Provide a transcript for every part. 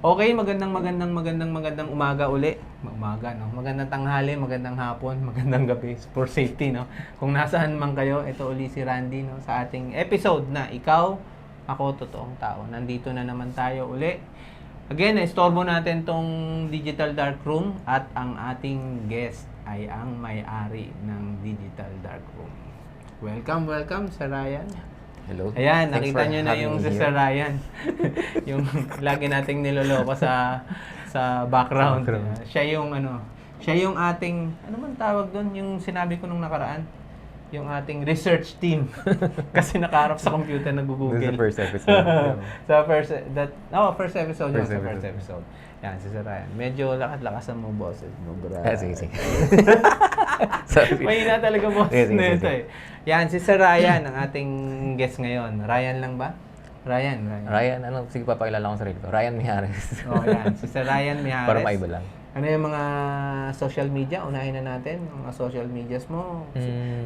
Okay, magandang umaga uli. Umaga, no? Magandang tanghali, magandang hapon, magandang gabi for safety, no? Kung nasaan man kayo, ito uli si Randy, no? Sa ating episode na Ikaw, Ako, Totoong Tao. Nandito na naman tayo uli. Again, istorbo natin tong Digital Dark Room at ang ating guest ay ang may-ari ng Digital Dark Room. Welcome, Sir Ryan. Hello. Ayan, Thanks nakita for nyo na having yung me si here. Sir Ryan. Yung lagi nating niloloko sa background. Siya yung ating, ano man tawag doon, yung sinabi ko nung nakaraan, yung ating research team. Kasi nakaharap sa computer nag-google. This is the first episode. First episode. Yan, si Sir Ryan. Medyo lakas-lakasan mo boses mo, bro. Sige. Sorry. Mahina talaga boses Sige. nito eh. Yan, si Sir Ryan, ang ating guest ngayon. Ryan lang ba? Ryan. Ryan, sige papakilala ko sarili ko. Ryan Mijares. Yan. Si Sir Ryan Mijares. Para maiba lang. Ano yung mga social media? Unahin na natin. Mga social medias mo.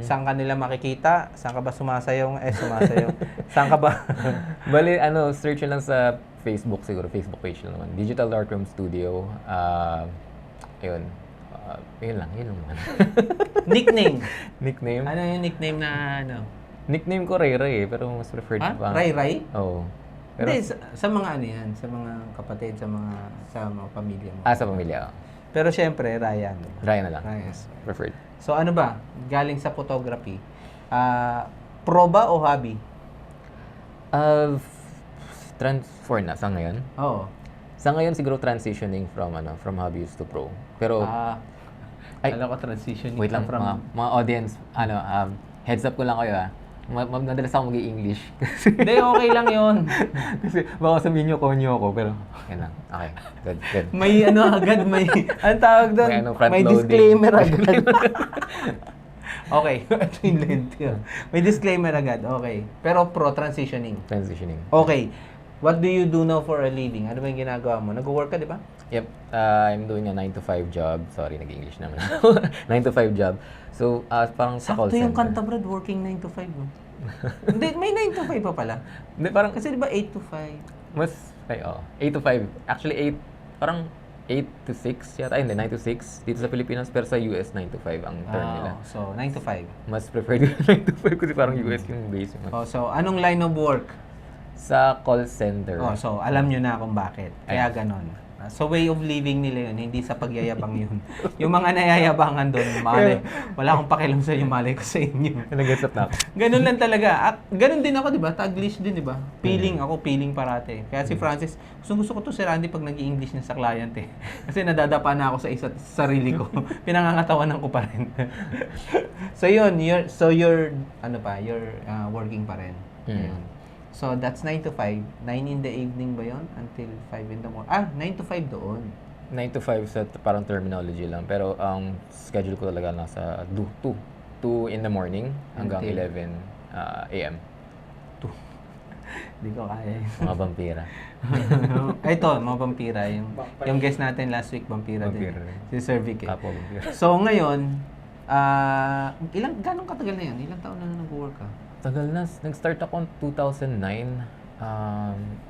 Saan ka nila makikita? Saan ka ba sumasayaw? Saan ka ba? Bali, search nyo lang sa Facebook siguro. Facebook page lang naman. Digital Dark Room Studio. Yun. Yun lang naman. Nickname. Nickname? Ano yung nickname na Nickname ko Ray pero mas preferred pa. Ray? Oo. Pero, Hindi, sa mga ano yan, sa mga kapatid, sa mga pamilya mo. sa pamilya. Pero syempre, Ryan. Ryan na lang. Ryan. Preferred. So ano ba? Galing sa photography. Pro ba o hobby? For na, sa ngayon. Oo. Sa ngayon siguro transitioning from hobbies to pro. Pero Ay, alam ko transition. wait lang mga audience, heads up ko lang kayo madalas ako mag-i-English. Hindi, okay lang yun. Kasi baka sabihin nyo konyo ako, pero yan lang. Okay, good. May agad, ang tawag doon, front may loading. disclaimer agad. Okay, ito yung length yun. May disclaimer agad, okay. Pero Transitioning. Okay. What do you do now for a living? Ano ba yung ginagawa mo? Nag-work ka, di ba? Yep, I'm doing a 9-to-5 job. Sorry, nag-English naman ako. 9-to-5 job. So, parang sa call Sakto yung center. kanta, Brad, working 9 to 5. Hindi, may 9 to 5 pa pala. Hindi, parang, Kasi di ba 8 to 5? mas, 8-to-5. Actually, 8, parang 8 to 6 yata. Hindi, 9 to 6 dito sa Pilipinas. Pero sa US, 9 to 5 ang term nila. So, 9 to 5. Mas preferred yung 9 to 5 kasi parang US yung base. So, anong line of work? Sa call center. So, alam nyo na kung bakit. Kaya ganon. So, way of living nila yun, hindi sa pagyayabang yun. Yung mga nayayabangan doon, wala akong pakialam sa inyo, malay ko sa inyo. Nag-gets up na ako. Ganun lang talaga. Ganun din ako, di ba? Taglish din, di ba? Feeling parate. Kaya si Francis, gusto ko to si Randy pag nag-i-English niya sa client eh. Kasi nadadapa na ako sa sarili ko. Pinangangatawanan ko pa rin. So yun, you're working pa rin. Ayun. So, that's 9 to 5. 9 in the evening ba yon until 5 in the morning? 9 to 5 doon. 9 to 5 sa parang terminology lang. Pero ang schedule ko talaga nasa 2 in the morning hanggang 11 a.m. Hindi ko kaya. Mga vampira. Ito, mga vampira. Yung guest natin last week, vampira din. Si Sir Vic eh. Kapwa vampira. So, ngayon, ganong katagal na yan? Ilang taon na nag-work ka? Tagal na. Nag-start ako in 2009.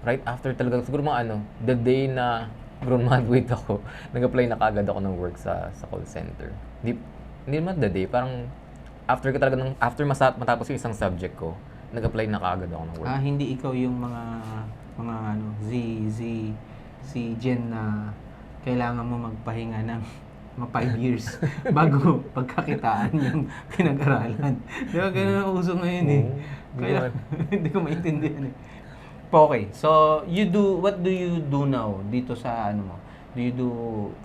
Right after talaga. Siguro mga the day na grown graduate ako, nag-apply na kaagad ako ng work sa call center. Hindi naman the day. Parang after matapos yung isang subject ko, nag-apply na kaagad ako ng work. Hindi ikaw yung mga si Jen na kailangan mo magpahinga ng mga 5 years bago pagkakitaan yung pinag-aralan. Di ba ganun ang uso ngayon eh. Kaya, hindi ko maintindihan eh. Okay, so what do you do now dito sa ano mo? Do you do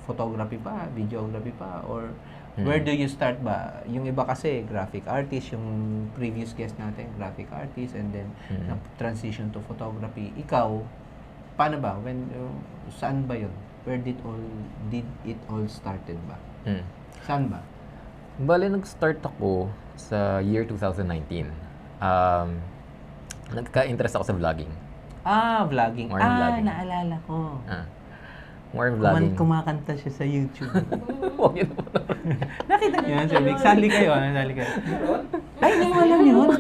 photography pa, videography pa, or where do you start ba? Yung iba kasi graphic artist, yung previous guest natin graphic artist, and then transition to photography. Ikaw, paano ba? Saan ba yun? Where did it all started ba? Saan ba? Bale, nag-start ako sa year 2019. Nagka-interest ako sa vlogging. Vlogging. More vlogging. Naalala ko. More vlogging. Kumakanta siya sa YouTube. Huwag yun po. Nakita niyo yan, Sir Vic? Sali kayo, sali kayo. Ay, hindi mo alam yun?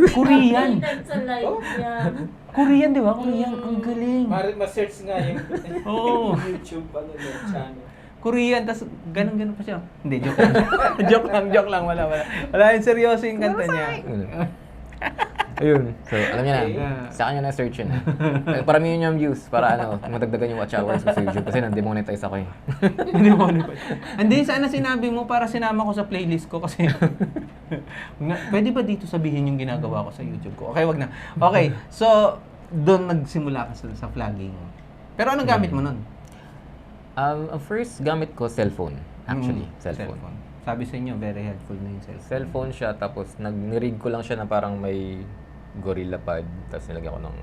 Korean. Sa live yan. Korean, di ba? Korean, ang galing. Ma-search nga yung Oo. YouTube channel. Korean, tas ganun-ganun pa siya. Hindi, joke lang. joke lang, wala. Wala yung seryoso yung kanta niya. Ayun. So, alam niya na. Yeah. Sa kanya na search yun. Paramihin niyo yung views para madagdagan yung watch hours ko sa YouTube kasi nang-demonetize ako eh. Hindi, sana sinabi mo para sinama ko sa playlist ko kasi pwede ba dito sabihin yung ginagawa ko sa YouTube ko? Okay, wag na. Okay, so doon nagsimula ka sa vlogging. Pero anong gamit mo nun? Ang first gamit ko, cellphone. Actually, cellphone. Sabi sa inyo, very helpful na yung cellphone. Cellphone siya, tapos nirig ko lang siya na parang may Gorilla Pad, tapos nilagyan ko ng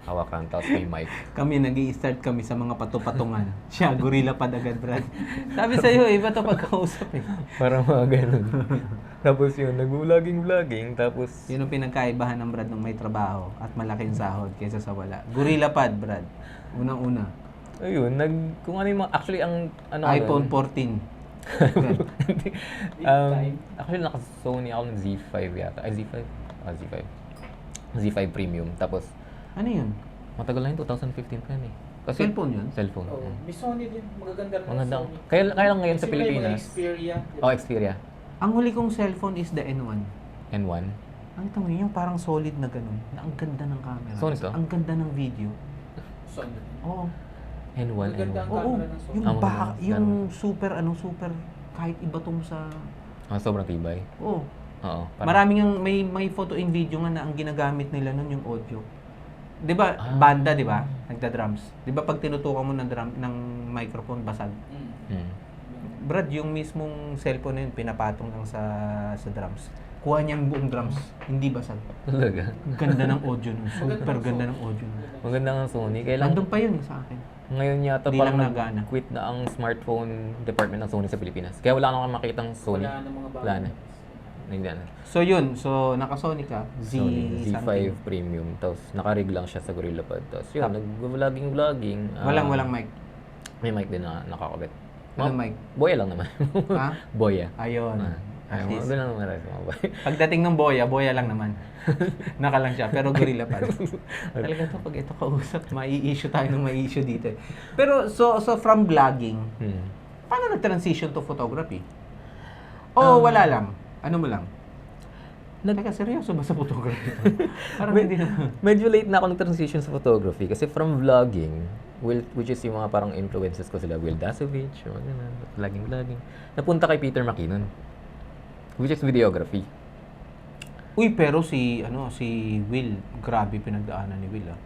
hawakan, tapos may mic. Kami, nag-i-start kami sa mga patupatungan. Siya, Gorilla Pad agad, Brad. Sabi sa'yo, iba to pagkausap eh. Parang mga ganun. Tapos yun, nag-vlogging, tapos... Yun ang pinagkaibahan ng Brad nung may trabaho at malaking sahod kaysa sa wala. Gorilla Pad, Brad. Unang-una. Ayun, kung ano yung mga... Actually, ang... iPhone 14. Actually, naka-Sony ako ng Z5 yata. Ay, Z5? Z5. Z5 Premium. Tapos, Ano yun? matagal na yun, 2015 pa yun eh. Kasi, Cellphone yun? Cellphone. Oh, may Sony din. Magaganda rin Maganda. Sony. Kaya lang ngayon sa Kasi may mga Pilipinas. Xperia. Oh, Xperia. Ang huli kong cellphone is the N1. N1. Ang tanong yung parang solid na ganun. Na ang ganda ng camera. Sony to? Ang ganda ng video. Sony. Oo. N1, Maganda N1. ang Oo. camera ng Sony. Yung maganda. yung super kahit iba tong sa... Sobrang tibay. Oo. Oo. Maraming ang may photo and video nga na ang ginagamit nila nun yung audio. 'Di ba? Ah. Banda, 'di ba? Nagda-drums. 'Di ba pag tinutukan mo ng drum ng microphone basag? Hmm. Brad, yung mismong cellphone na yun pinapatong lang sa drums. Kuha niya ang buong drums, hindi basag. Talaga. Ganda ng audio nun. Super ganda ng audio nun. Maganda nga Sony. Kailan, Nandun pa yun sa akin. ngayon yata Di parang lang nagana. nag-quit na ang smartphone department ng Sony sa Pilipinas. Kaya wala na akong makitang Sony. Wala na mga bago. Wala na. Hindi na. So yun, so naka-Sony ka, Sony Z5 something. Premium. Tapos nakarig lang siya sa Gorilla Pad. Tapos yun, nag-vlogging. Walang mic. May mic din na nakakabit. Walang mic. Boya lang naman. Ha? Boya. Ayun. Ay, At least. doon lang naman sa mga boy. Pagdating ng boya lang naman. Naka lang siya, pero gorilla pa rin. Talaga to, pag ito kausap, mai-issue tayo ng mai-issue dito. Pero, so from vlogging, paano nag-transition to photography? Wala lang? Ano mo lang? Teka, seryoso ba sa photography? Parang hindi na. Medyo late na ako nag-transition sa photography kasi from vlogging, which is yung mga parang influences ko sila, Will Dasovich, mga ganun, vlogging. Napunta kay Peter McKinnon, which is videography. Uy, pero si Will, grabe pinagdaanan ni Will, ah.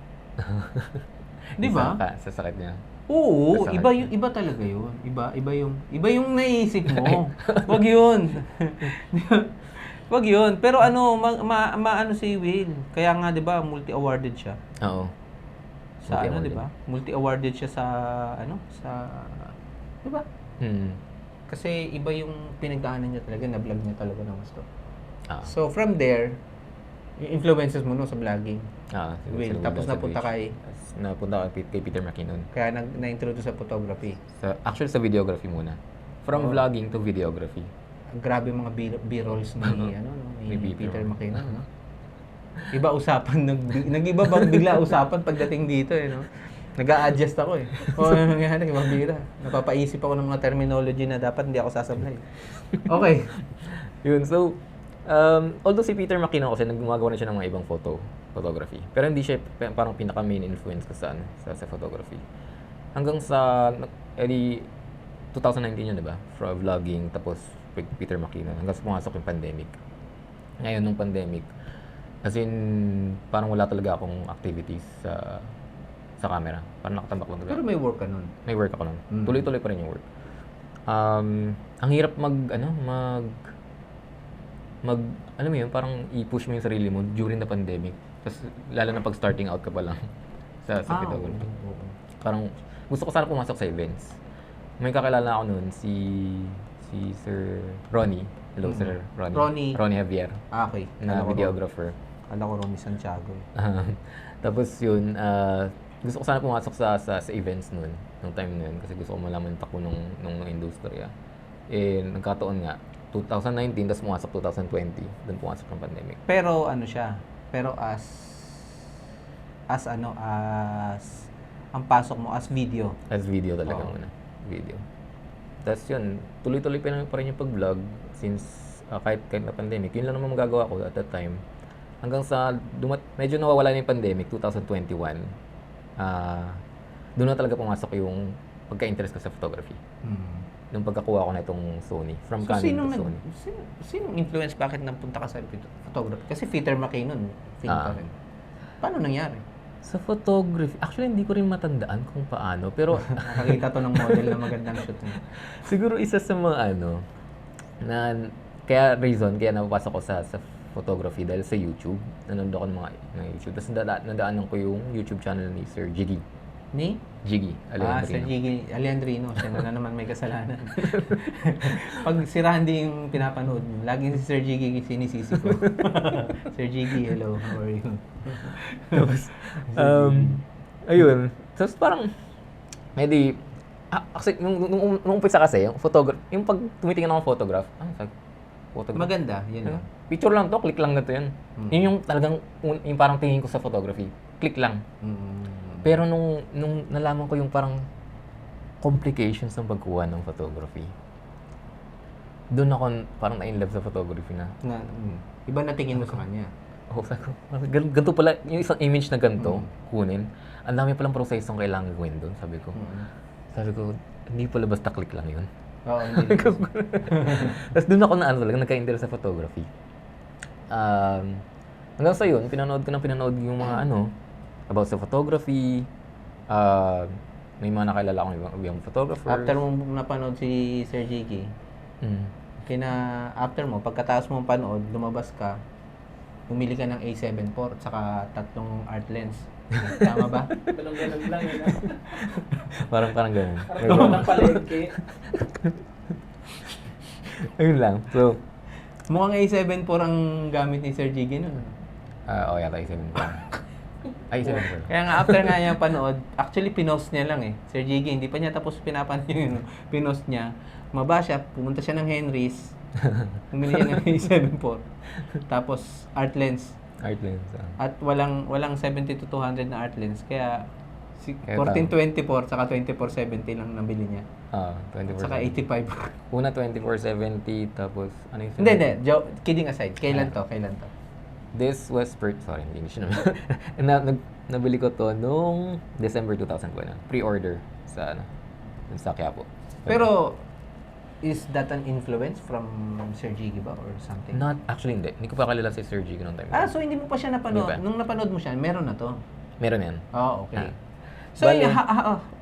Di ba? Sa sakit niya. Oo, Kasakit. iba talaga 'yun. Iba yung naisip mo. Wag 'yun. Wag 'yun. Pero ano, ano si Will. Kaya nga 'di ba, multi-awarded siya. Oo. Sa ano, Multi-awarded. 'di ba? Multi-awarded siya sa 'di ba? Kasi iba yung pinagdaanan niya talaga, na-vlog niya talaga ng gusto. So from there, yung influences mo no sa vlogging. Si Will, tapos napunta kay napunta kay Peter McKinnon. kaya na-introduce sa photography. Actually sa videography muna. From vlogging to videography. Grabe mga B-rolls ni Ni ni Peter. Peter McKinnon, no? Iba usapan, nag-iba bigla usapan pagdating dito eh, no? Nag-a-adjust ako eh. Ano nangyari, ibang bira. Napapaisip ako ng mga terminology na dapat hindi ako sasablay. Okay. Yun, so, although si Peter McKinnon kasi gumagawa na siya ng mga ibang photography. Pero hindi siya parang pinaka-main influence ko sa photography. Hanggang sa, 2019 yun, diba? From vlogging, tapos Peter McKinnon. Hanggang sa pumasok yung pandemic. Ngayon, nung pandemic, as in, parang wala talaga akong activities sa camera. Parang nakatambak lang talaga. Pero may work ka nun. May work ako nun. Mm. Tuloy-tuloy pa rin yung work. Ang hirap alam mo yun, parang i-push mo yung sarili mo during the pandemic. Tapos, lalo na pag starting out ka pa lang sa photography. oo. Parang, gusto ko sana pumasok sa events. May kakilala ako nun, si Sir Ronnie. Hello, Sir Ronnie. Ronnie Javier, Okay. na videographer. Kala ko Romy Santiago eh. Tapos yun, gusto ko sana pumasok sa events noon, nung time na yun, kasi gusto ko malaman yung takbo nung industriya. Nagkataon nga, 2019, tapos pumasok 2020, doon pumasok ng pandemic. Pero ano siya? Pero as ano, as ang pasok mo as video. As video talaga Oo. muna. Video. Tapos yun, tuloy-tuloy pa rin yung pag-vlog since kahit na pandemic. Yun lang naman magagawa ko at that time. Hanggang sa medyo nawawala na yung pandemic, 2021. Doon na talaga pumasok yung pagka-interest ko sa photography. Nung pagkakuha ko na itong Sony. From So, Canon to Sony. sinong influence bakit napunta ka sa photography? Kasi Peter McKay nun, film ka rin. Paano nangyari? Sa photography, actually hindi ko rin matandaan kung paano. Pero Nakakita to ng model na magandang shoot mo. siguro isa sa mga kaya napapasok ko sa photography dahil sa YouTube. Nanonood ako ng mga YouTube. Tapos nadaanan ko yung YouTube channel ni Sir Jiggy. Ni? Jiggy Sir Alejandrino. Jiggy Alejandrino. Siya na naman may kasalanan. Pag si Randy yung pinapanood niyo, laging si Sir Jiggy sinisisi ko. Sir Jiggy, hello, how are you? Tapos, ayun. Tapos parang, actually, nung umpisa kasi, yung pag tumitingin ako ng photograph, photograph? Maganda, yun lang. Picture lang to, click lang na to yan. Yun yung talagang, yung parang tingin ko sa photography. Click lang. Pero nung nalaman ko yung parang complications ng pagkuha ng photography, doon ako parang na-inlove sa photography na. Iba na tingin mo sa kanya. Sabi ko, ganito pala, yung isang image na ganito, kunin, ang dami palang prosesong kailangan gawin doon, sabi ko. Sabi ko, hindi pala basta click lang yun. Oo, hindi. Tapos doon ako talaga nagka-interest sa photography. Hanggang sa yun, pinanood yung mga about sa photography. May mga nakilala akong ibang photographer. After mo napanood si Sir Jiggy, after mo, pagkatapos mo panood, lumabas ka, bumili ka ng A7 IV at saka 3 art lens. Tama ba? Ganun lang yun. Parang ganun. Parang ng palengke. Ayun lang. So, Mukhang A7 IV ang gamit ni Sir Jiggy nun. yata A7 IV. Ay, A7 IV. Kaya nga, after nga niya panood, actually pinost niya lang eh. Sir Jiggy, hindi pa niya tapos pinapanood yun. Pinost niya. Maba siya, pumunta siya ng Henry's. Bumili siya ng A7 IV. Tapos, art lens. Art lens. At walang 70 to 200 na art lens. Kaya, Kaya 1424 saka 2470 lang nabili niya. 24. Saka 85. Una 2470, tapos ano yung Hindi. Kidding aside. Kailan to? This was sorry, hindi siya naman. Nabili ko to nung December 2001. Pre-order sa sa Quiapo. Pero, is that an influence from Sir Jiggy ba or something? Not, actually hindi. Hindi ko pa kalala si Sir G noong time. So hindi mo pa siya napanood. Hindi pa. Nung napanood mo siya, meron na to. Meron yan. Okay. Ah. So, Bale-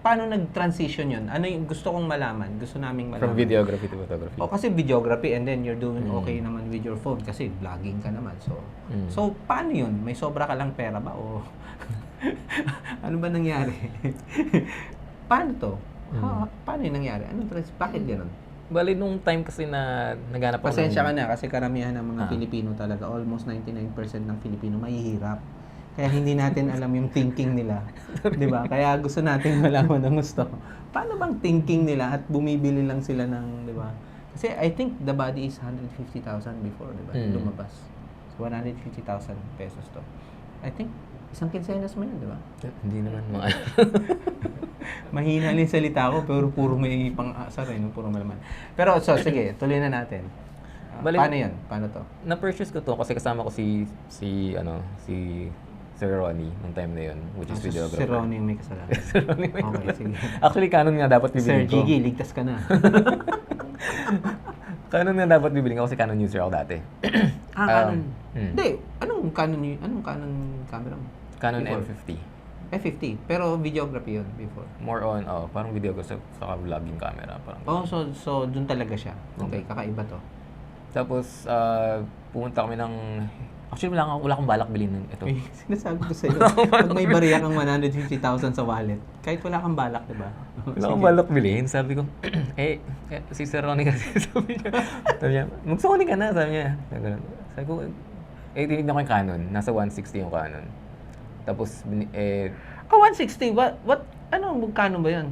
paano nag-transition yun? Ano yung gusto kong malaman? Gusto naming malaman. From videography to photography. Kasi videography and then you're doing okay naman with your phone kasi vlogging ka naman. So paano yun? May sobra ka lang pera ba? O ano ba nangyari? Paano to? Paano yung nangyari? Bakit gano'n? Bali, nung time kasi na naghanap ako Pasensya ka ng... na kasi karamihan ng mga Pilipino talaga, almost 99% ng Pilipino mahihirap. Kaya hindi natin alam yung thinking nila. 'Di ba? Kaya gusto natin malaman ng gusto. Paano bang thinking nila at bumibili lang sila ng, 'di ba? Kasi I think the body is 150,000 before, 'di ba? Lumabas. So 150,000 pesos to. I think isang kinsenas mo yun, 'di ba? Hindi naman mga... Mahina lang yung salita ko pero puro may pang-asar puro malaman. Pero sige, tuloy na natin. Paano 'yan? Paano to? Na-purchase ko to kasi kasama ko si Sir Ronnie nung time na yun, which is videographer. Si Ronnie yung may kasalanan. Sir Ronnie may Okay, sige. Actually, Canon nga dapat Sir bibilin ko. Jiggy, ligtas ka na. Canon nga dapat bibilin ko kasi Canon user ako dati. Canon. Hindi, anong Canon camera mo? Canon Before. M50. F50, pero videography yun before. More on, parang video ko sa vlogging camera. Parang So dun talaga siya. Okay, kakaiba to. Tapos, pumunta kami ng... Actually, wala akong balak bilhin ng ito. Sinasabi ko sa'yo, pag may bariya kang 150,000 sa wallet, kahit wala kang balak, di ba? Wala akong balak bilhin. Sabi ko, si Sir Ronnie kasi sabi niya, mag-Sony ka na, sabi niya. Sabi ko, tinignan ko yung Canon. Nasa 160 yung Canon. Tapos, 160? Anong Canon ba yun?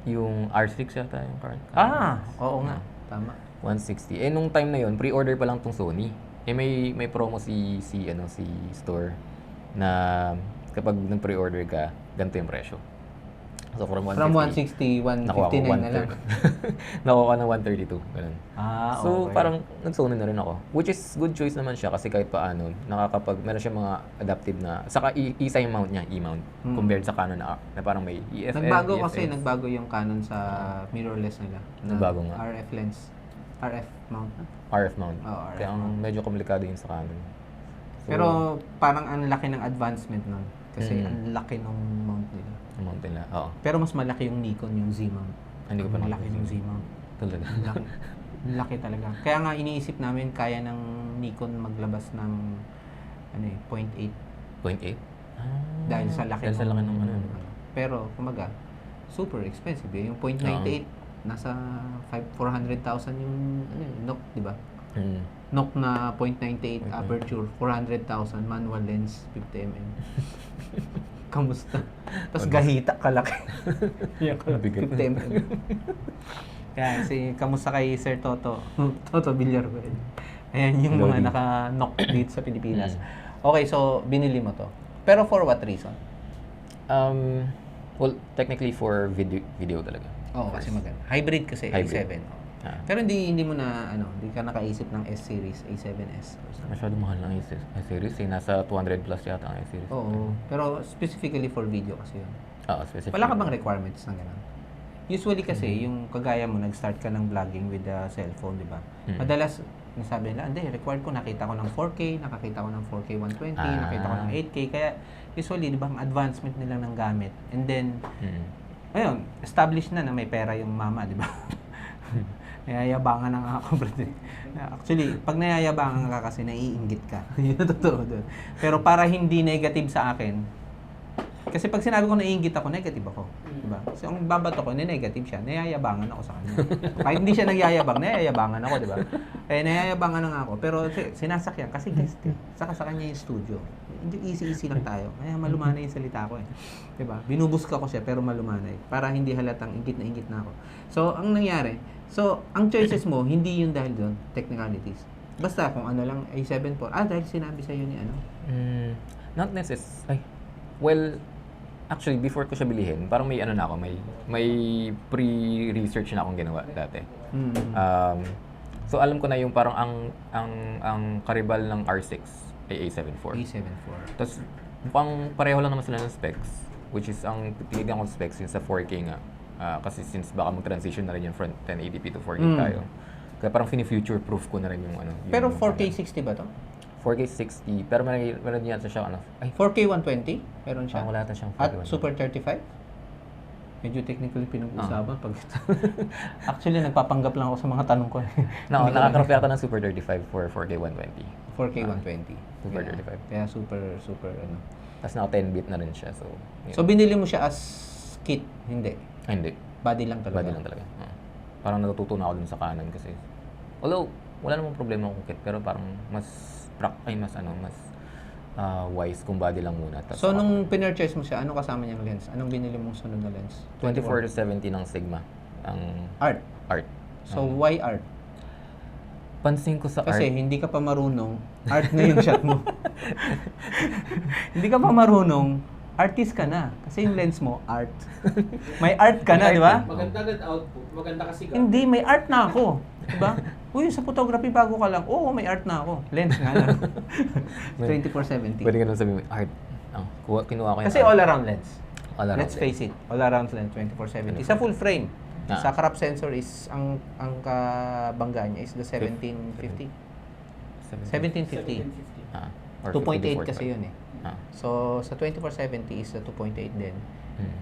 yung R6 yata yung Canon. Oo nga. Tama. 160. Nung time na yun, pre-order pa lang tong Sony. May promo si store. na kapag nag-pre-order ka, ganito yung presyo. So from 150, From 160, nakuha ko 159 na lang. nakuha ko ng 132, ganun. Ah, So, okay. parang nag-Sony na rin ako. Which is good choice naman siya kasi kahit paano, meron siya mga adaptive na, saka isa yung mount niya, E-mount, compared sa Canon na parang may EFF, Nagbago kasi, EFS. nagbago yung Canon sa mirrorless nila. Na Nagbago nga. RF lens. RF mount na. RF mount. Oo, RF Kaya ang mount. medyo komplikado yun sa Canon. So, Pero parang ang laki ng advancement nun. Kasi Mm. ang laki ng mount nila. yung mount nila, oo. Pero mas malaki yung Nikon, yung Z mount. Hindi ko pa Ang laki nakita. ng Z mount. Talaga. Ang laki, ang laki talaga. Kaya nga iniisip namin kaya ng Nikon maglabas ng 0.8 0.8? Ah, dahil sa laki dahil sa laki ng ano. Pero kumaga super expensive eh. Yung 0.98 nasa 400,000 yung NOC, di ba? Mm. NOC na 0.98 aperture, 400,000 manual lens, 50mm. Kamusta? Tapos gahita kalaki. Bigat. 50mm. Kaya kamusta kay Sir Toto? Toto Villarreal. Ayan yung mga Lodi. naka-knock dito sa Pilipinas. Mm. Okay, so binili mo to. Pero for what reason? Well, technically for video talaga. Oo, kasi maganda. Hybrid kasi, Hybrid. A7. Oo. Ah. Pero hindi mo na, hindi ka nakaisip ng S-series, A7S or something. Masyado mahal ng i-series eh. Nasa 200 plus yata ang i-series. Oo, pero specifically for video kasi yun. Oo, specific. Wala ka bang requirements ng gano'n? Usually kasi, yung kagaya mo, nag-start ka ng vlogging with the cellphone, di ba? Mm. Madalas, nasabi nila, hindi, required ko, nakita ko ng 4K, nakakita ko ng 4K 120, nakita ko ng 8K, kaya usually, di ba, ang advancement nila ng gamit. And then, Mm. ayun, established na may pera yung mama, di ba? Nayayabangan na nga ako, brother. Actually, pag nayayabangan ka kasi, naiinggit ka. Yun ang totoo doon. Pero para hindi negative sa akin, kasi pag sinabi ko naiinggit ako, negative ako. Diba? Kasi ang babato ko, negative siya, nayayabangan ako sa kanya. Kahit hindi siya nagyayabang, nayayabangan ako, diba? Eh, nayayabangan na nga ako. Pero sinasakyan, kasi guest eh. Saka sa kanya yung studio. Easy-easy lang tayo. Kaya malumanay yung salita ko eh. Diba? Binubuska ko siya, pero malumanay. Para hindi halatang inggit na ako. So, ang nangyari, ang choices mo, hindi yun dahil doon, technicalities. Basta kung ano lang, A7 po. Dahil sinabi sa'yo ni ano. Not necessary. Well, actually, before ko siya bilihin, parang may ano na ako, may pre-research na akong ginawa dati. So alam ko na yung parang ang karibal ng R6 ay A7 IV. A7 IV. Tapos mukhang pareho lang naman sila ng specs, which is ang tinignan ko ng specs yung sa 4K nga. Kasi since baka mag-transition na rin yung from 1080p to 4K tayo. Kaya parang fini-future proof ko na rin yung ano. Pero yung, 4K 60 ba to? 4K 60, pero meron yata siya ano. Ay, 4K 120? Meron siya? wala ata siyang 4K. At Super 35? Medyo technically pinag-usapan pag actually nagpapanggap lang ako sa mga tanong ko. No, nakakarap yata ng Super 35 for 4K 120. 4K 120. Super Kaya- 35. Kaya super ano. Tapos naka 10-bit na rin siya. So, yun. So binili mo siya as kit? Hindi. Ay, hindi. Body lang talaga. Body lang talaga. Parang natututo na ako dun sa Canon kasi. Although, wala namang problema kung kit, pero parang mas wise kung body lang muna. Tapos So nung pinurchase mo siya, ano kasama niyang lens? Anong binili mong sunod na lens? 24 to 70 ng Sigma ang Art. art. So why art? Pansin ko sa Kasi art, hindi ka pa marunong, art na yung shot mo. Hindi ka pa marunong, artist ka na. Kasi yung lens mo, art. May art ka na, di ba? Maganda agad output. Maganda kasi gamit. Hindi, may art na ako. Di ba? Uy, sa photography bago ka lang. Oo, may art na ako. Lens nga lang. 2470. pwede ka naman sabihin, art. Kinuha ko yung Kasi art. all-around lens. All around Let's lens. face it, all-around lens 2470. Sa full frame. Ah. Sa crop sensor is, ang kabangga niya is the 1750. 1750. 1750. Or 2.8 kasi 50-45. yun eh. Ah. So, sa 2470 is the 2.8 din. Hmm.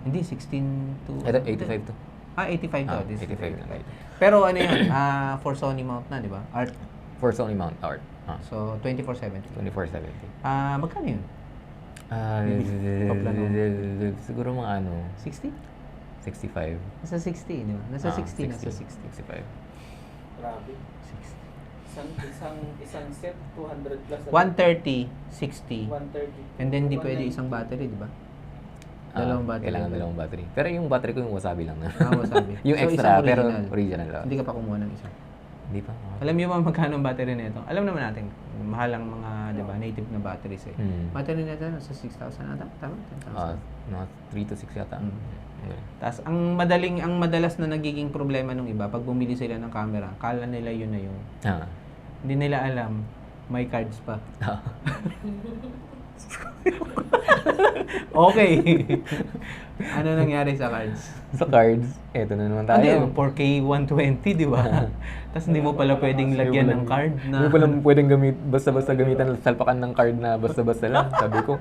Hindi, 16 to... Ito, 85 to. 85 to. This is 85 na. Pero ano yun, for Sony mount na, di ba? Art. For Sony mount art. So, 2470. 2470. Magkano yun? Siguro mga 60? 65. Nasa 60, di ba? Nasa 60, nasa 60. 65. Grabe. 60. Isang set, 200 plus. 130, 60. 130. And then, di pwede isang battery, di ba? Dalawang battery. Kailangan dalawang battery. Pero yung battery ko yung wasabi lang na. Wasabi. yung So, extra, isang pero original. original lang. Hindi ka pa kumuha ng isa. Hindi pa. Alam niyo ba magkano ang battery nito? Alam naman natin, mahal ang mga, di ba, native na batteries eh. Battery nito nasa 6,000 ata, tama? 10,000. Mga 3 to 6 yata. Okay. Tapos ang madalas na nagiging problema nung iba, pag bumili sila ng camera, kala nila yun na yun. Hindi nila alam, may cards pa. Okay. Ano nangyari sa cards? Sa cards, eto na naman tayo. Hindi, 4K 120, di ba? Tapos hindi mo pala pwedeng lagyan ng card na... Hindi mo pala pwedeng basta-basta gamitan, salpakan ng card na basta-basta lang. Sabi ko,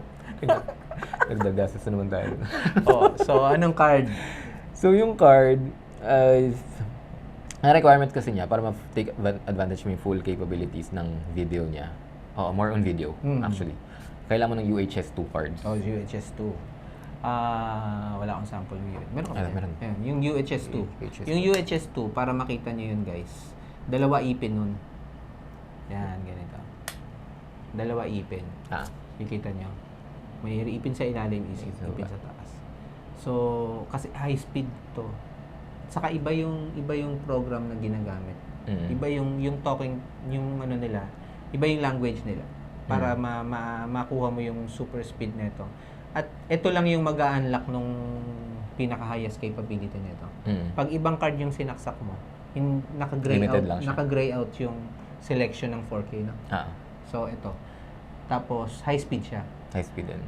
nagdagastos na naman tayo. So anong card? So yung card, ang requirement kasi niya para ma-take advantage mo yung full capabilities ng video niya. More on video, actually. Kailangan mo ng UHS 2 cards. UHS 2. Wala akong sample yun. Meron ka ba? Meron. Ayan, yung UHS 2. Yung UHS 2, para makita nyo yun guys, dalawa ipin nun. Yan, ganito. Dalawa ipin. Kikita nyo. May ipin sa ilalim, ipin sa taas. So, kasi high speed to. Saka iba yung program na ginagamit. Iba yung talking, yung ano nila, iba yung language nila para makuha mo yung super speed nito. At ito lang yung mag-a-unlock nung pinaka-highest capability nito. Pag ibang card yung sinaksak mo, naka-gray out yung selection ng 4K, no? So ito. Tapos high speed siya. High speed din.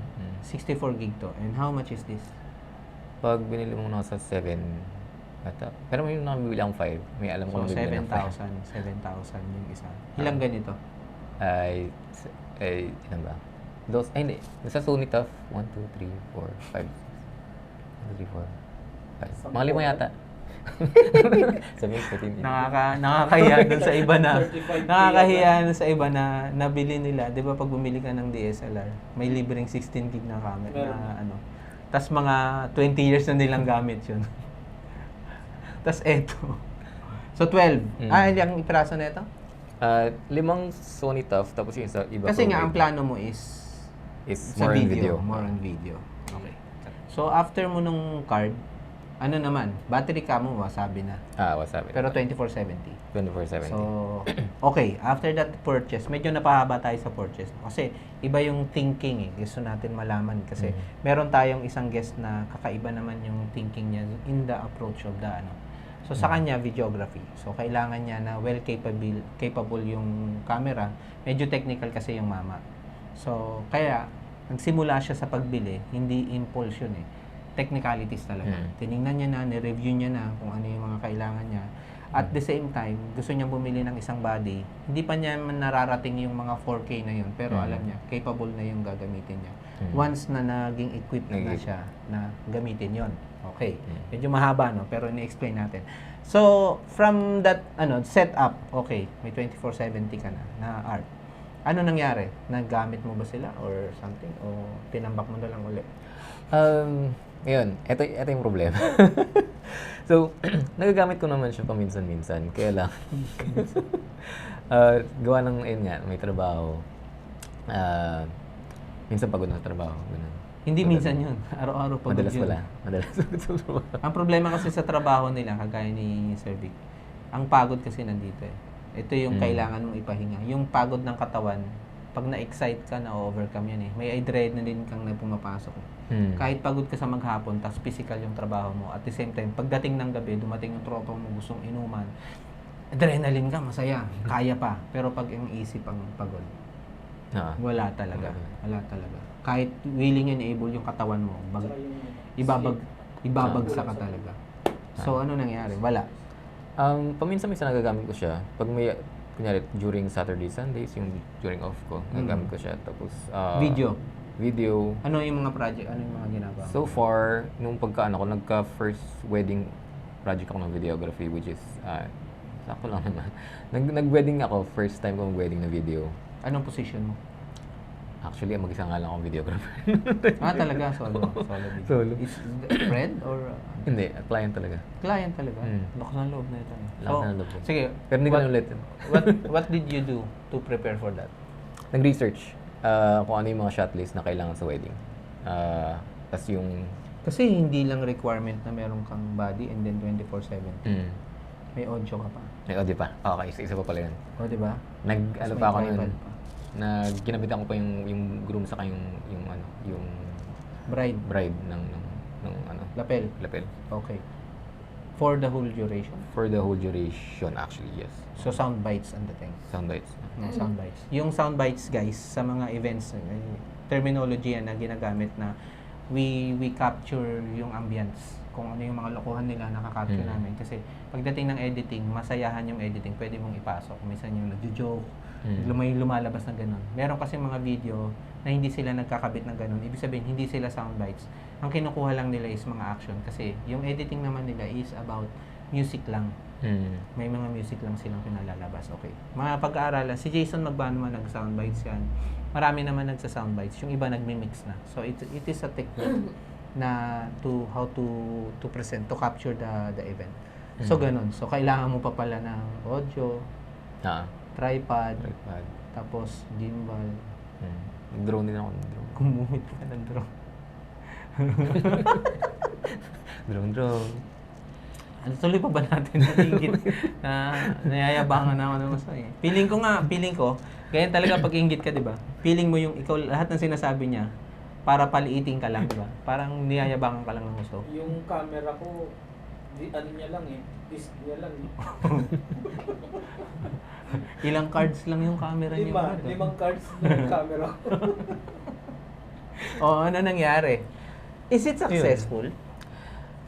64 gig to. And how much is this? Pag binili mo nasa 7 ata. Pero may nakabili akong 5. May alam ko So na bibili ng 7,000 yung isa. Ilang ganito? Ilan ba? Hindi. Nasa Sony Tough. 1, 2, 3, 4, 5, 6, 1, 2, 3, 4, 5. Mga 5 yata. Sabi ko, Nakakahiya dun sa iba na sa iba na nabili nila. 'Di ba pag bumili ka ng DSLR, may libreng 16 gig na camera na ano. Tas mga 20 years na nilang gamit 'yun. Tas eto. So 12. Yung piraso na ito? 5 Sony Tough, tapos yung isa iba. Kasi nga ang plano mo is sa more on video. More on video. Okay. So after mo nung card, ano naman, battery ka mo, wasabi na. Wasabi. Pero 2470. 2470. So, okay. After that purchase, medyo napahaba tayo sa purchase. Kasi, iba yung thinking eh. Gusto natin malaman. Kasi, meron tayong isang guest na kakaiba naman yung thinking niya in the approach of the ano. So, sa kanya, videography. So, kailangan niya na capable yung camera. Medyo technical kasi yung mama. So, kaya, nagsimula siya sa pagbili. Hindi impulse yun eh. Technicalities talaga. Tiningnan niya na, ni-review niya na kung ano yung mga kailangan niya. At the same time, gusto niya bumili ng isang body. Hindi pa niya nararating yung mga 4K na yun, pero alam niya, capable na yung gagamitin niya. Once na naging equipped na siya na gamitin yon. Okay. Medyo mahaba, no? Pero ini-explain natin. So, from that setup, okay, may 2470 ka na art. Ano nangyari? Nagamit mo ba sila or something? O tinambak mo na lang ulit? Ngayon, ito yung problema. So, nagagamit ko naman siya paminsan-minsan. Kaya lang, gawa ng, may trabaho. Minsan pagod na trabaho. Ganun. Hindi minsan yun. Araw-araw pagod yun. Madalas pagod sa trabaho. Ang problema kasi sa trabaho nila, kagaya ni Sir Vic, ang pagod kasi nandito eh. Ito yung kailangan mong ipahinga. Yung pagod ng katawan, pag na-excite ka, na-overcome yan eh. May adrenaline kang na pumapasok. Kahit pagod ka sa maghapon, tapos physical yung trabaho mo. At the same time, pagdating ng gabi, dumating yung tropa mo, gustong inuman, adrenaline ka, masaya, kaya pa. Pero pag ang isip ang pagod, wala talaga. Wala talaga. Kahit willing and able yung katawan mo, ibabagsak ka talaga. So, ano nangyari? Wala. Paminsan-minsan nagagamit ko siya. Pag may, kunyari, during Saturday, Sundays, yung during off ko, nagagamit ko siya. Tapos, video. Ano yung mga project? Ano yung mga ginagawa? So far, nung nagka-first wedding project ako ng videography, which is, sakto lang naman. Nag-wedding ako, first time ko mag-wedding na video. Anong position mo? Actually, mag-isa nga lang akong videographer. Talaga? Solo video. Solo. Is friend or? Hindi, client talaga. Client talaga? Lakas ng loob na ito. Lakas ng loob. Sige. Pero hindi ko na ulit. What did you do to prepare for that? Nag-research kung ano yung mga shot list na kailangan sa wedding. Tas yung... Kasi hindi lang requirement na meron kang body and then 24/7. May audio ka pa. May audio pa. Okay, isa pa pala yun. O, di ba? Ano Tapos pa ako may nun? tripod pa. Ginabitan ko pa yung groom saka yung Bride. bride ng Lapel. lapel. Okay. For the whole duration. For the whole duration, actually, yes. So, sound bites and the thing. Sound bites. No, sound bites. Yung sound bites, guys, sa mga events, terminology yan na ginagamit na we capture yung ambience. Kung ano yung mga lokohan nila, nakakapture Mm. namin. Kasi pagdating ng editing, masayahan yung editing, pwede mong ipasok. Minsan yung nagjo-joke, may lumalabas na ganun. Meron kasi mga video na hindi sila nagkakabit ng ganun. Ibig sabihin, hindi sila sound bites. Ang kinukuha lang nila is mga action. Kasi yung editing naman nila is about music lang. May mga music lang silang pinalalabas. Okay. Mga pag-aaralan, si Jason Magbano man nag-soundbites yan. Marami naman nagsa-soundbites. Yung iba nagmi-mix na. So it is a technique na how to present, to capture the event. So ganun. So kailangan mo pa pala ng audio, tripod, tapos gimbal. Drone din ako. Drone. Gumumit ka ng drone. Drone. Ano tuloy pa ba natin natingit na nayayabangan na ako naman sa Feeling ko, ganyan talaga pag inggit ka, di ba? Feeling mo yung ikaw, lahat ng sinasabi niya, para paliitin ka lang, di ba? Parang niyayabangan ka lang ng gusto. Yung camera ko, ano niya lang disc niya lang Ilang cards lang yung camera niya. Limang cards ng camera ko. Ano nangyari? Is it successful?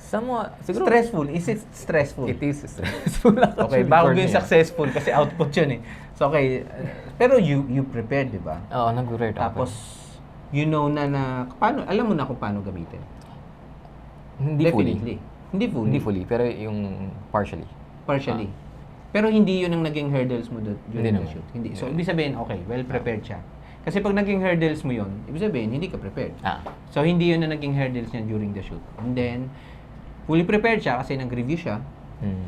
Somewhat, siguro. Stressful? Is it stressful? It is stressful. Okay, bago yung successful kasi output yun eh. So okay, pero you prepared, di ba? Oo, nag-prepare ako. Tapos, you know na paano, alam mo na kung paano gamitin. Hindi fully. Definitely. Hindi fully. Hindi fully, pero yung partially. Partially. Pero hindi yun ang naging hurdles mo during Hindi the naman. shoot. Hindi. So, ibig sabihin, okay, well prepared siya. Kasi pag naging hurdles mo yun, ibig sabihin, hindi ka prepared. So, hindi yun na naging hurdles niya during the shoot. And then, fully prepared siya kasi nag-review siya.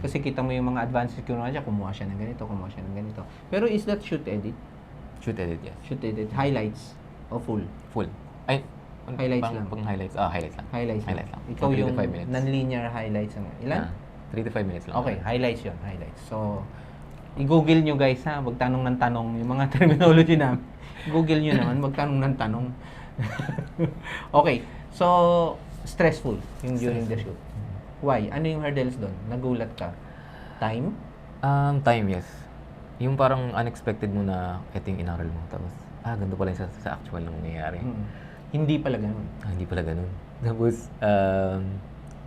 Kasi kita mo yung mga advances kinuha siya, kumuha siya ng ganito, kumuha siya ng ganito. Pero is that shoot edit? Shoot edit, yes. Shoot edit, highlights o full? Full. Ay, Highlights lang. Pang highlights. Highlights lang. Highlights lang. Highlights lang. Ikaw 3 to yung 5 minutes. non-linear highlights. Ilan? 3 to 5 minutes lang. Okay, highlights yun, highlights. So, i-google nyo guys ha, magtanong ng tanong, yung mga terminology na, google nyo naman, magtanong ng tanong. Okay, so, stressful yung during the shoot. Why? Ano yung hurdles doon? Nagulat ka? Time? Time, yes. Yung parang unexpected mo na ito yung inaral mo. Tapos, ganito pala yung sa actual na nangyayari. Hindi pala ganun. Hindi pala ganun. Tapos,